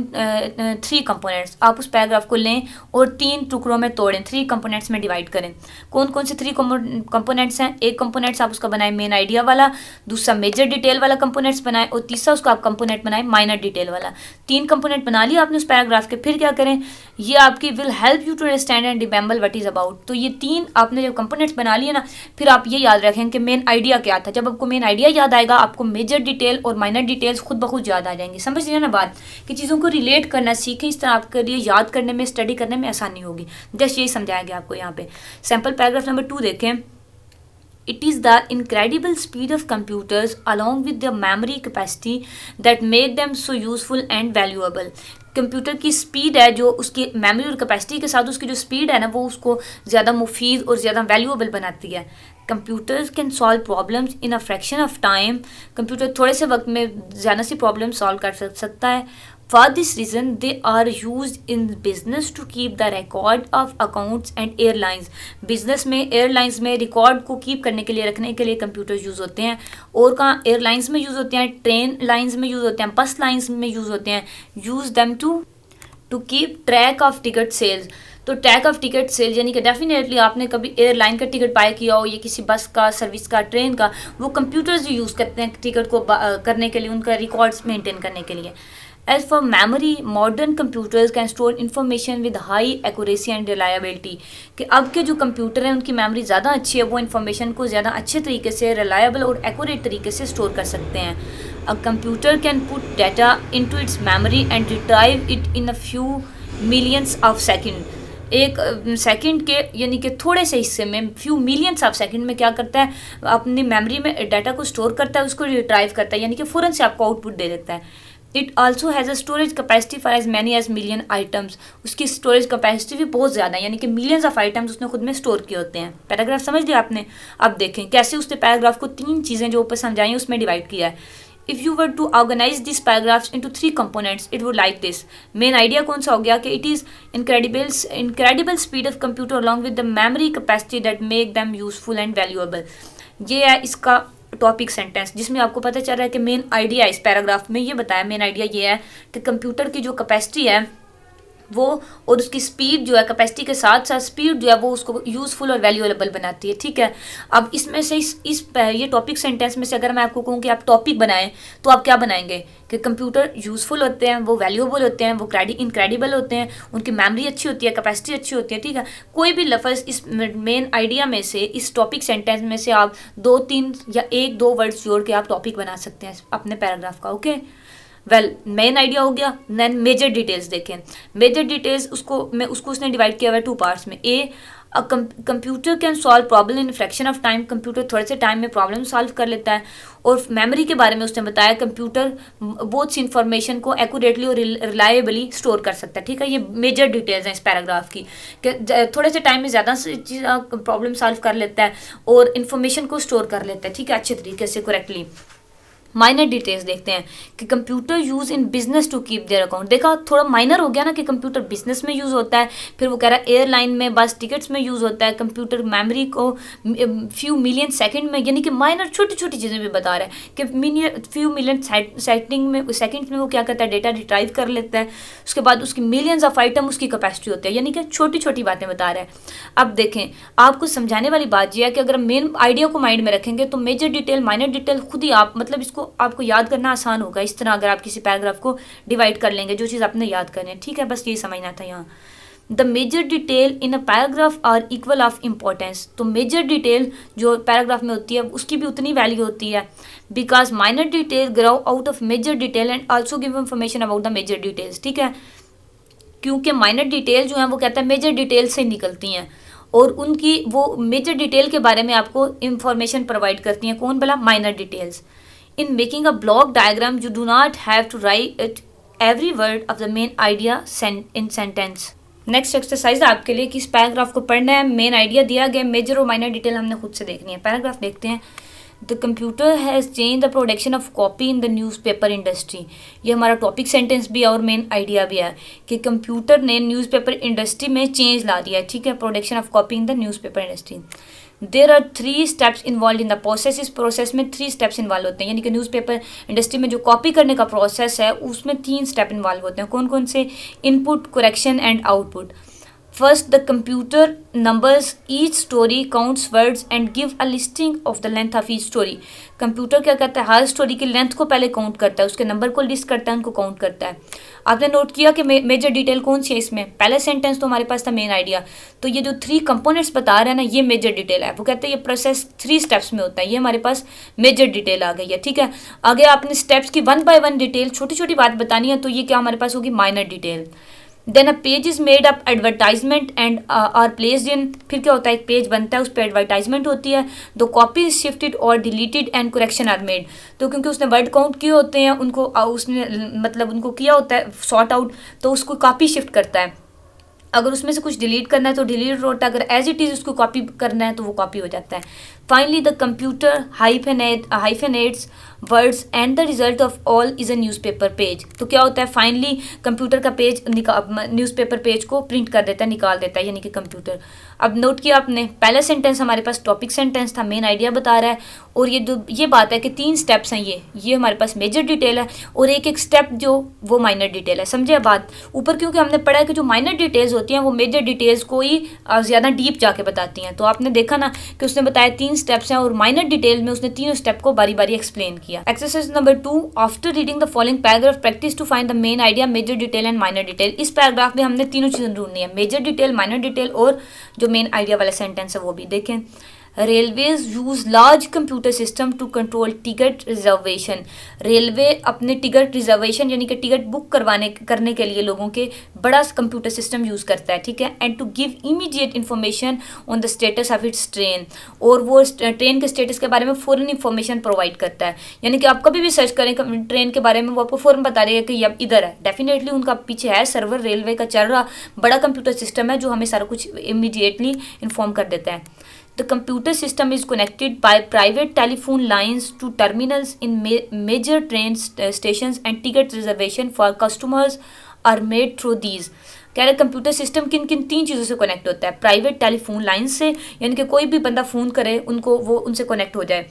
3 components, आप उस पैराग्राफ को लें और 3 टुकड़ों में तोड़ें, 3 कंपोनेंट्स में डिवाइड करें। कौन कौन से 3 कंपोनेंट्स हैं? एक कंपोनेंट्स आप उसका बनाए मेन आइडिया वाला, दूसरा मेजर डिटेल वाला कंपोनेंट्स बनाए, और तीसरा उसका आप कंपोनेंट बनाए माइनर डिटेल वाला। 3 कंपोनेंट बना लिया आपने उस पैराग्राफ के। फिर क्या करें? ये आपकी will help you to understand and remember what is about. तो ये 3 आपने जब कंपोनेंट्स बना लिए ना, फिर आप ये याद रखें कि मेन आइडिया क्या था। जब आपको मेन आइडिया याद आएगा आपको मेजर डिटेल और माइनर डिटेल्स खुद ब खुद याद आ जाएंगी। समझ लिया ना बात, कि चीज़ों को रिलेट करना सीखें, इस तरह आपके लिए याद करने में, स्टडी करने में आसानी होगी। जस्ट यही समझाया गया आपको यहाँ पे। सैम्पल पैराग्राफ नंबर 2 देखें। It is the incredible speed of computers along with their memory capacity that make them so useful and valuable. Computer की स्पीड है जो उसकी मेमोरी और कैपेसिटी के साथ उसकी जो स्पीड है ना वो उसको ज़्यादा मुफीद और ज़्यादा वैल्यूएबल बनाती है। Computers can solve problems in a fraction of time, computer थोड़े से वक्त में ज़्यादा सी प्रॉब्लम सॉल्व कर सकता है। For this reason, they are used in business to keep the record of accounts and airlines. Business में, एयरलाइंस में रिकॉर्ड को कीप करने के लिए, रखने के लिए कंप्यूटर यूज़ होते हैं। और कहाँ? एयरलाइंस में यूज़ होते हैं, ट्रेन लाइंस में यूज़ होते हैं, बस लाइंस में यूज़ होते हैं। Use them to keep track of ticket sales. तो ट्रैक ऑफ टिकट सेल यानी कि डेफिनेटली आपने कभी एयरलाइन का टिकट बाय किया हो या किसी बस का, सर्विस का, ट्रेन का, वो कंप्यूटर्स यूज़ करते हैं टिकट को करने के लिए, उनका रिकॉर्ड्स मेंटेन करने के लिए। As for memory, modern computers can store information with high accuracy and reliability. कि अब के जो कंप्यूटर हैं उनकी मेमोरी ज़्यादा अच्छी है, वो इन्फॉर्मेशन को ज़्यादा अच्छे तरीके से, रिलायबल और एक्यूरेट तरीके से स्टोर कर सकते हैं। A computer can put data into its memory and retrieve it in a few millions of second. एक सेकंड के यानी कि थोड़े से हिस्से में, फ्यू मिलियंस ऑफ सेकंड में क्या करता है, अपनी मेमोरी में डाटा को स्टोर करता है, उसको रिट्राइव करता है, यानी कि फ़ौरन से आपको आउटपुट दे देता है। It also has a storage capacity for as many as million items. उसकी स्टोरेज कैपेसिटी भी बहुत ज़्यादा है, यानी कि मिलियंस ऑफ आइटम्स उसने खुद में स्टोर किए होते हैं। पैराग्राफ समझ लिया आपने। अब देखें कैसे उसने पैराग्राफ को 3 चीज़ें जो ऊपर समझाई उसमें डिवाइड किया है। If you were to organize this paragraphs into 3 components it would like this. Main idea कौन सा हो गया कि it is incredible speed of computer along with the memory capacity that make them useful and valuable. ये है इसका topic sentence, जिसमें आपको पता चल रहा है कि मेन आइडिया इस पैराग्राफ में ये बताया। मेन आइडिया ये है कि कंप्यूटर की जो कैपेसिटी है वो और उसकी स्पीड जो है, कैपेसिटी के साथ साथ स्पीड जो है वो उसको यूज़फुल और वैल्यूएबल बनाती है। ठीक है, अब इसमें से ये टॉपिक सेंटेंस में से अगर मैं आपको कहूँ कि आप टॉपिक बनाएं तो आप क्या बनाएंगे कि कंप्यूटर यूज़फुल होते हैं, वो वैल्यूएबल होते हैं, वो इनक्रेडिबल होते हैं, उनकी मेमोरी अच्छी होती है, कैपेसिटी अच्छी होती है। ठीक है, कोई भी लफ्ज़ इस मेन आइडिया में से, इस टॉपिक सेंटेंस में से आप 2-3 या 1-2 वर्ड्स जोड़ के आप टॉपिक बना सकते हैं अपने पैराग्राफ का। ओके, मेन आइडिया हो गया। देन मेजर डिटेल्स देखें। मेजर डिटेल्स उसको उसने डिवाइड किया हुआ है 2 पार्ट्स में। Computer can solve problem in fraction of time. Computer थोड़े से टाइम में प्रॉब्लम सॉल्व कर लेता है। और मेमोरी के बारे में उसने बताया कंप्यूटर बहुत सी इंफॉर्मेशन को एक्यूरेटली और रिलायबली स्टोर कर सकता है। ठीक है, ये मेजर डिटेल्स हैं इस पैराग्राफ की कि थोड़े से टाइम में ज़्यादा चीज़ प्रॉब्लम सॉल्व कर लेता है और इन्फॉर्मेशन को स्टोर कर लेता है। ठीक है, अच्छे तरीके से करेक्टली। माइनर डिटेल्स देखते हैं कि computer use in business to keep their account. देखा, थोड़ा माइनर हो गया ना कि कंप्यूटर बिजनेस में यूज़ होता है। फिर वो कह रहा है एयरलाइन में, बस टिकट्स में यूज़ होता है। कंप्यूटर मेमोरी को फ्यू मिलियन सेकंड में, यानी कि माइनर छोटी छोटी चीज़ें भी बता रहा है कि फ्यू मिलियन सेकंड में वो क्या करता है, डेटा रिट्राइव कर लेता है। उसके बाद उसकी मिलियंस ऑफ आइटम उसकी कैपेसिटी होती है, यानी कि छोटी छोटी बातें बता रहा है। अब देखें, आपको समझाने वाली बात यह है कि अगर मेन आइडिया को माइंड में रखेंगे तो मेजर डिटेल, माइनर डिटेल खुद ही आप मतलब इसको आपको याद करना आसान होगा। इस तरह अगर आप किसी पैराग्राफ को डिवाइड कर लेंगे, जो चीज़ आपने याद करनी है। ठीक है, बस ये समझना था यहाँ। The major detail in a paragraph are equal of importance. तो मेजर डिटेल जो पैराग्राफ में होती है उसकी भी उतनी वैल्यू होती है, because minor detail grow out of major detail and also give information about the major details. ठीक है, क्योंकि माइनर डिटेल जो है वो कहता है मेजर डिटेल से निकलती हैं और उनकी वो मेजर डिटेल के बारे में आपको इंफॉर्मेशन प्रोवाइड करती हैं। कौन भला? Minor details. In making a block diagram, you do not have to write it every word of the main idea in sentence. Next exercise आपके लिए कि इस पैराग्राफ को पढ़ना है। मेन आइडिया दिया गया, मेजर और माइनर डिटेल हमने खुद से देखनी है। पैराग्राफ देखते हैं। The computer has change the production of copy in the newspaper industry. ये हमारा टॉपिक सेंटेंस भी है और मेन आइडिया भी है कि कंप्यूटर ने न्यूज़पेपर इंडस्ट्री में चेंज ला दिया है। ठीक है, production of copy in the newspaper industry. There are 3 steps involve in the process. इस प्रोसेस में 3 स्टेप्स इन्वॉल्व होते हैं, यानी कि न्यूज़पेपर इंडस्ट्री में जो कॉपी करने का प्रोसेस है उसमें 3 स्टेप इन्वॉल्व होते हैं। कौन कौन से? Input, correction and output. First, the computer numbers each story, counts words and give a listing of the length of each story. Computer क्या करता है, हर स्टोरी की लेंथ को पहले काउंट करता है, उसके नंबर को लिस्ट करता है, उनको काउंट करता है। आपने नोट किया कि मेजर डिटेल कौन सी है इसमें? पहले सेंटेंस तो हमारे पास था मेन आइडिया, तो ये जो 3 कंपोनेंट्स बता रहे हैं ना, ये मेजर डिटेल है। वो कहते हैं ये प्रोसेस 3 स्टेप्स में होता है, ये हमारे पास मेजर डिटेल आ गई है। ठीक है, आगे आपने स्टेप्स की 1 by 1 डिटेल, छोटी छोटी बात बतानी है, तो ये क्या हमारे पास होगी? Minor detail. Then a page is made up advertisement and are placed in. फिर क्या होता है, एक पेज बनता है, उस पर एडवर्टाइजमेंट होती है। दो कॉपी इज शिफ्टेड और deleted and correction are made. तो क्योंकि उसने वर्ड काउंट किए होते हैं, उनको उसने मतलब उनको किया होता है सॉर्ट आउट, तो उसको कॉपी शिफ्ट करता है। अगर उसमें से कुछ डिलीट करना है तो डिलीट होता है, अगर एज इट इज़ उसको कॉपी करना है तो वो कॉपी हो जाता है। Finally the computer hyphenates words and the result of all is a newspaper page. तो क्या होता है, फाइनली कंप्यूटर का पेज न्यूज़पेपर पेज को प्रिंट कर देता है, निकाल देता है, यानी कि कंप्यूटर। अब नोट किया आपने, पहला सेंटेंस हमारे पास टॉपिक सेंटेंस था, मेन आइडिया बता रहा है, और ये बात है कि 3 स्टेप्स हैं, ये हमारे पास मेजर डिटेल है और एक स्टेप जो वो माइनर डिटेल है। समझे बात? ऊपर क्योंकि हमने पढ़ा है कि जो माइनर डिटेल्स होती हैं वो मेजर डिटेल्स को ही ज़्यादा डीप जाके बताती हैं। तो आपने देखा ना कि उसने बताया 3 स्टेप्स हैं और माइनर डिटेल में उसने तीनों स्टेप को बारी बारी एक्सप्लेन किया। Exercise number 2, after reading the following paragraph practice to find the main idea, major detail and minor detail. इस पैराग्राफ में हमने तीनों चीज़ें ढूंढनी है, मेजर डिटेल, माइनर डिटेल और जो मेन आइडिया वाला सेंटेंस है वो भी। देखें, railways use large computer system to control ticket reservation. Railway अपने टिकट रिजर्वेशन यानी कि टिकट बुक करने के लिए लोगों के बड़ा कंप्यूटर सिस्टम यूज़ करता है, ठीक है। And to give immediate information on the status of its train, और वो ट्रेन के स्टेटस के बारे में फ़ौरन इन्फॉर्मेशन प्रोवाइड करता है। यानी कि आप कभी भी सर्च करें ट्रेन के बारे में, वो आपको फ़ौरन बता देगा कि अब इधर है। डेफिनेटली उनका पीछे है सर्वर, रेलवे का चल रहा बड़ा कंप्यूटर सिस्टम है जो हमें सारा कुछ इमीडिएटली इन्फॉर्म कर देता है। The computer system is connected by private telephone lines to terminals in major train stations, and ticket reservation for customers are made through these। कह रहे कंप्यूटर सिस्टम किन किन 3 चीज़ों से कनेक्ट होता है। प्राइवेट टेलीफोन लाइन से, यानी कि कोई भी बंदा फ़ोन करे उनको वो उनसे कनेक्ट हो जाए,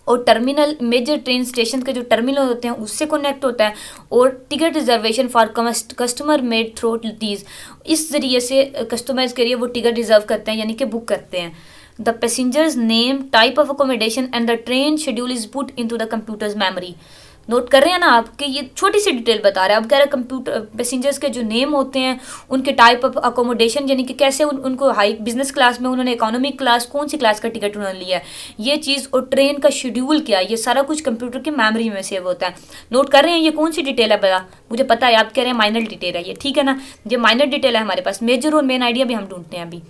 और टर्मिनल मेजर ट्रेन स्टेशन के जो टर्मिनल होते हैं उससे कनेक्ट होता है, और ticket reservation for customer made through these, इस ज़रिए से कस्टमर्स के लिए वो टिकट रिजर्व करते हैं यानी कि बुक करते हैं। The passengers name, type of accommodation and the train schedule is put into the computers memory. Note कर रहे हैं ना आपके, ये छोटी सी डिटेल बता रहा है। अब कह रहे हैं कंप्यूटर पैसेंजर्स के जो नेम होते हैं, उनके टाइप ऑफ अकोमोडेशन यानी कि कैसे उनको हाई बिजनेस क्लास में, उन्होंने इकोनॉमिक क्लास, कौन सी क्लास का टिकट उन्होंने लिया है, ये चीज़, और ट्रेन का शेड्यूल क्या है, ये सारा कुछ कंप्यूटर की मेमोरी में सेव होता है। नोट कर रहे हैं ये कौन सी डिटेल है बता, मुझे पता है आप कह रहे हैं माइनर डिटेल है ये, ठीक है ना। ये माइनर डिटेल है हमारे पास, मेजर और मेन आइडिया भी हम ढूंढते हैं अभी।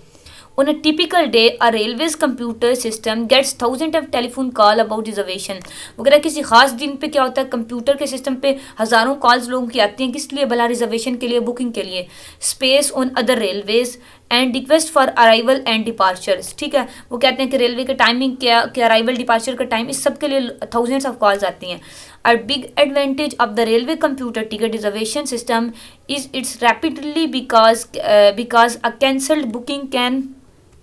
On a typical day, a railway's computer system gets thousands of telephone call about reservation। वगैरह किसी खास दिन पे क्या होता है, कंप्यूटर के सिस्टम पे हज़ारों कॉल्स लोगों की आती हैं, किस लिए, भला रिजर्वेशन के लिए, बुकिंग के लिए। Space on other railways and request for arrival and departures, ठीक है। वो कहते हैं कि रेलवे के टाइमिंग क्या, कि अराइवल डिपार्चर का टाइम, इस सब के लिए थाउजेंड्स ऑफ कॉल्स आती हैं। A big advantage of the railway computer ticket reservation system is its rapidly because a cancelled booking can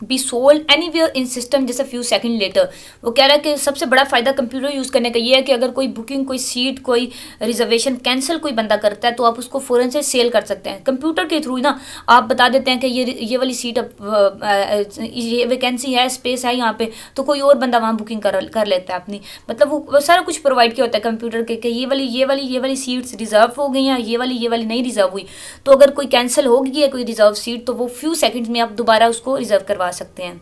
be sold anywhere in system जैसे फ्यू सेकंड लेटर। वो कह रहा है कि सबसे बड़ा फ़ायदा कंप्यूटर यूज़ करने का ये है कि अगर कोई बुकिंग, कोई सीट, कोई रिजर्वेशन कैंसिल कोई बंदा करता है तो आप उसको फ़ौरन से सेल कर सकते हैं कंप्यूटर के थ्रू ना। आप बता देते हैं कि ये वाली सीट, ये वैकेंसी है, स्पेस है यहाँ पे, तो कोई और बंदा वहाँ बुकिंग कर लेता है अपनी। मतलब वो सारा कुछ प्रोवाइड किया होता है कंप्यूटर के कि ये वाली सीट्स रिजर्व हो गई हैं, ये वाली नहीं रिजर्व हुई। तो अगर कोई कैंसिल हो गई है कोई रिजर्व सीट, तो वो फ्यू सेकेंड्स में आप दोबारा उसको रिजर्व करवा सकते हैं।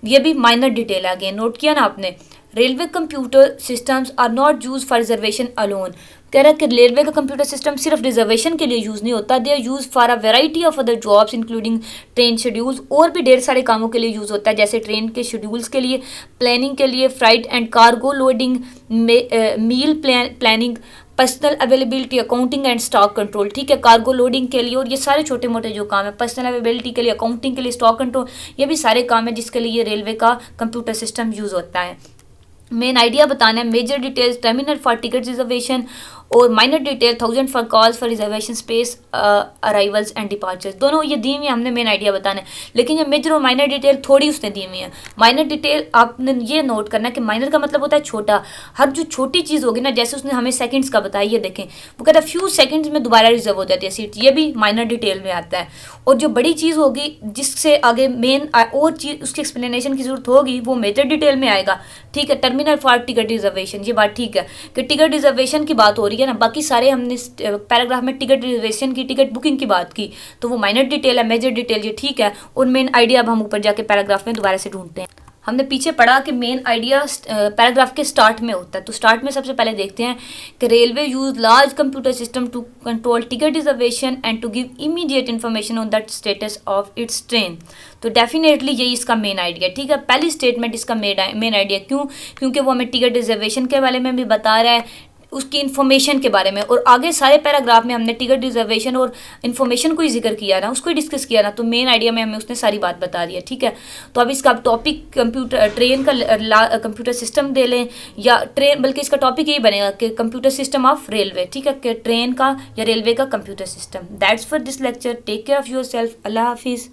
ये भी माइनर डिटेल है, अगेन नोट किया ना आपने। Railway computer systems are not use for reservation alone. कह रहा है कि रेलवे का कंप्यूटर सिस्टम सिर्फ रिजर्वेशन के लिए यूज़ नहीं होता, they are use for a variety of other jobs including train schedules, और भी ढेर सारे कामों के लिए यूज़ होता है, जैसे ट्रेन के शेड्यूल्स के लिए, प्लानिंग के लिए, flight and cargo loading, meal planning, personal availability, accounting and stock control, ठीक है। कार्गो लोडिंग के लिए, और ये सारे छोटे मोटे जो काम है, पर्सनल अवेलेबिलिटी के लिए, अकाउंटिंग के लिए, स्टॉक कंट्रोल, ये भी सारे काम है जिसके लिए ये रेलवे का कंप्यूटर सिस्टम यूज़ होता है। मेन आइडिया बताना है, major details terminal for ticket reservation, और minor detail 1000 for calls for reservation space, arrivals and departures. दोनों ये दी हुई है, हमने मेन आइडिया बताना है। लेकिन ये मेजर और माइनर डिटेल थोड़ी उसने दी हुई है। माइनर डिटेल आपने ये नोट करना है कि माइनर का मतलब होता है छोटा। हर जो छोटी चीज़ होगी ना, जैसे उसने हमें सेकंड्स का बताया, ये देखें, वो कहता है फ्यू सेकंड्स में दोबारा रिजर्व हो जाती है सीट, ये भी माइनर डिटेल में आता है। और जो बड़ी चीज़ होगी जिससे आगे मेन और चीज़ उसकी एक्सप्लेनेशन की जरूरत होगी, वो मेजर डिटेल में आएगा, ठीक है। टर्मिनल फॉर टिकट रिजर्वेशन, ये बात ठीक है कि टिकट रिजर्वेशन की बात हो रही है ना, बाकी सारे हमने पैराग्राफ में टिकट रिजर्वेशन की, टिकट बुकिंग की बात की, तो वो माइनर डिटेल है, मेजर डिटेल ये ठीक है। और मेन आइडिया अब हम ऊपर जाके पैराग्राफ में दोबारा से ढूंढते हैं। हमने पीछे पढ़ा कि मेन आइडिया पैराग्राफ के स्टार्ट में होता है, तो स्टार्ट में सबसे पहले देखते हैं कि railway use large computer system to control ticket reservation and to give immediate information on that status of its train. तो डेफिनेटली यही इसका मेन आइडिया, ठीक है। पहली स्टेटमेंट इसका मेन आइडिया, क्योंकि वो हमें टिकट रिजर्वेशन के बारे में भी बता रहा है, उसकी इन्फॉर्मेशन के बारे में, और आगे सारे पैराग्राफ में हमने टिकट रिजर्वेशन और इन्फॉर्मेशन को ही जिक्र किया ना, उसको ही डिस्कस किया ना, तो मेन आइडिया में हमें उसने सारी बात बता दी है, ठीक है। तो अब इसका टॉपिक कंप्यूटर ट्रेन का कंप्यूटर सिस्टम दे लें, या ट्रेन, बल्कि इसका टॉपिक यही बनेगा कि कंप्यूटर सिस्टम ऑफ रेलवे, ठीक है, कि ट्रेन का या रेलवे का computer system. That's for this lecture, take care of yourself, अल्लाह हाफिज़।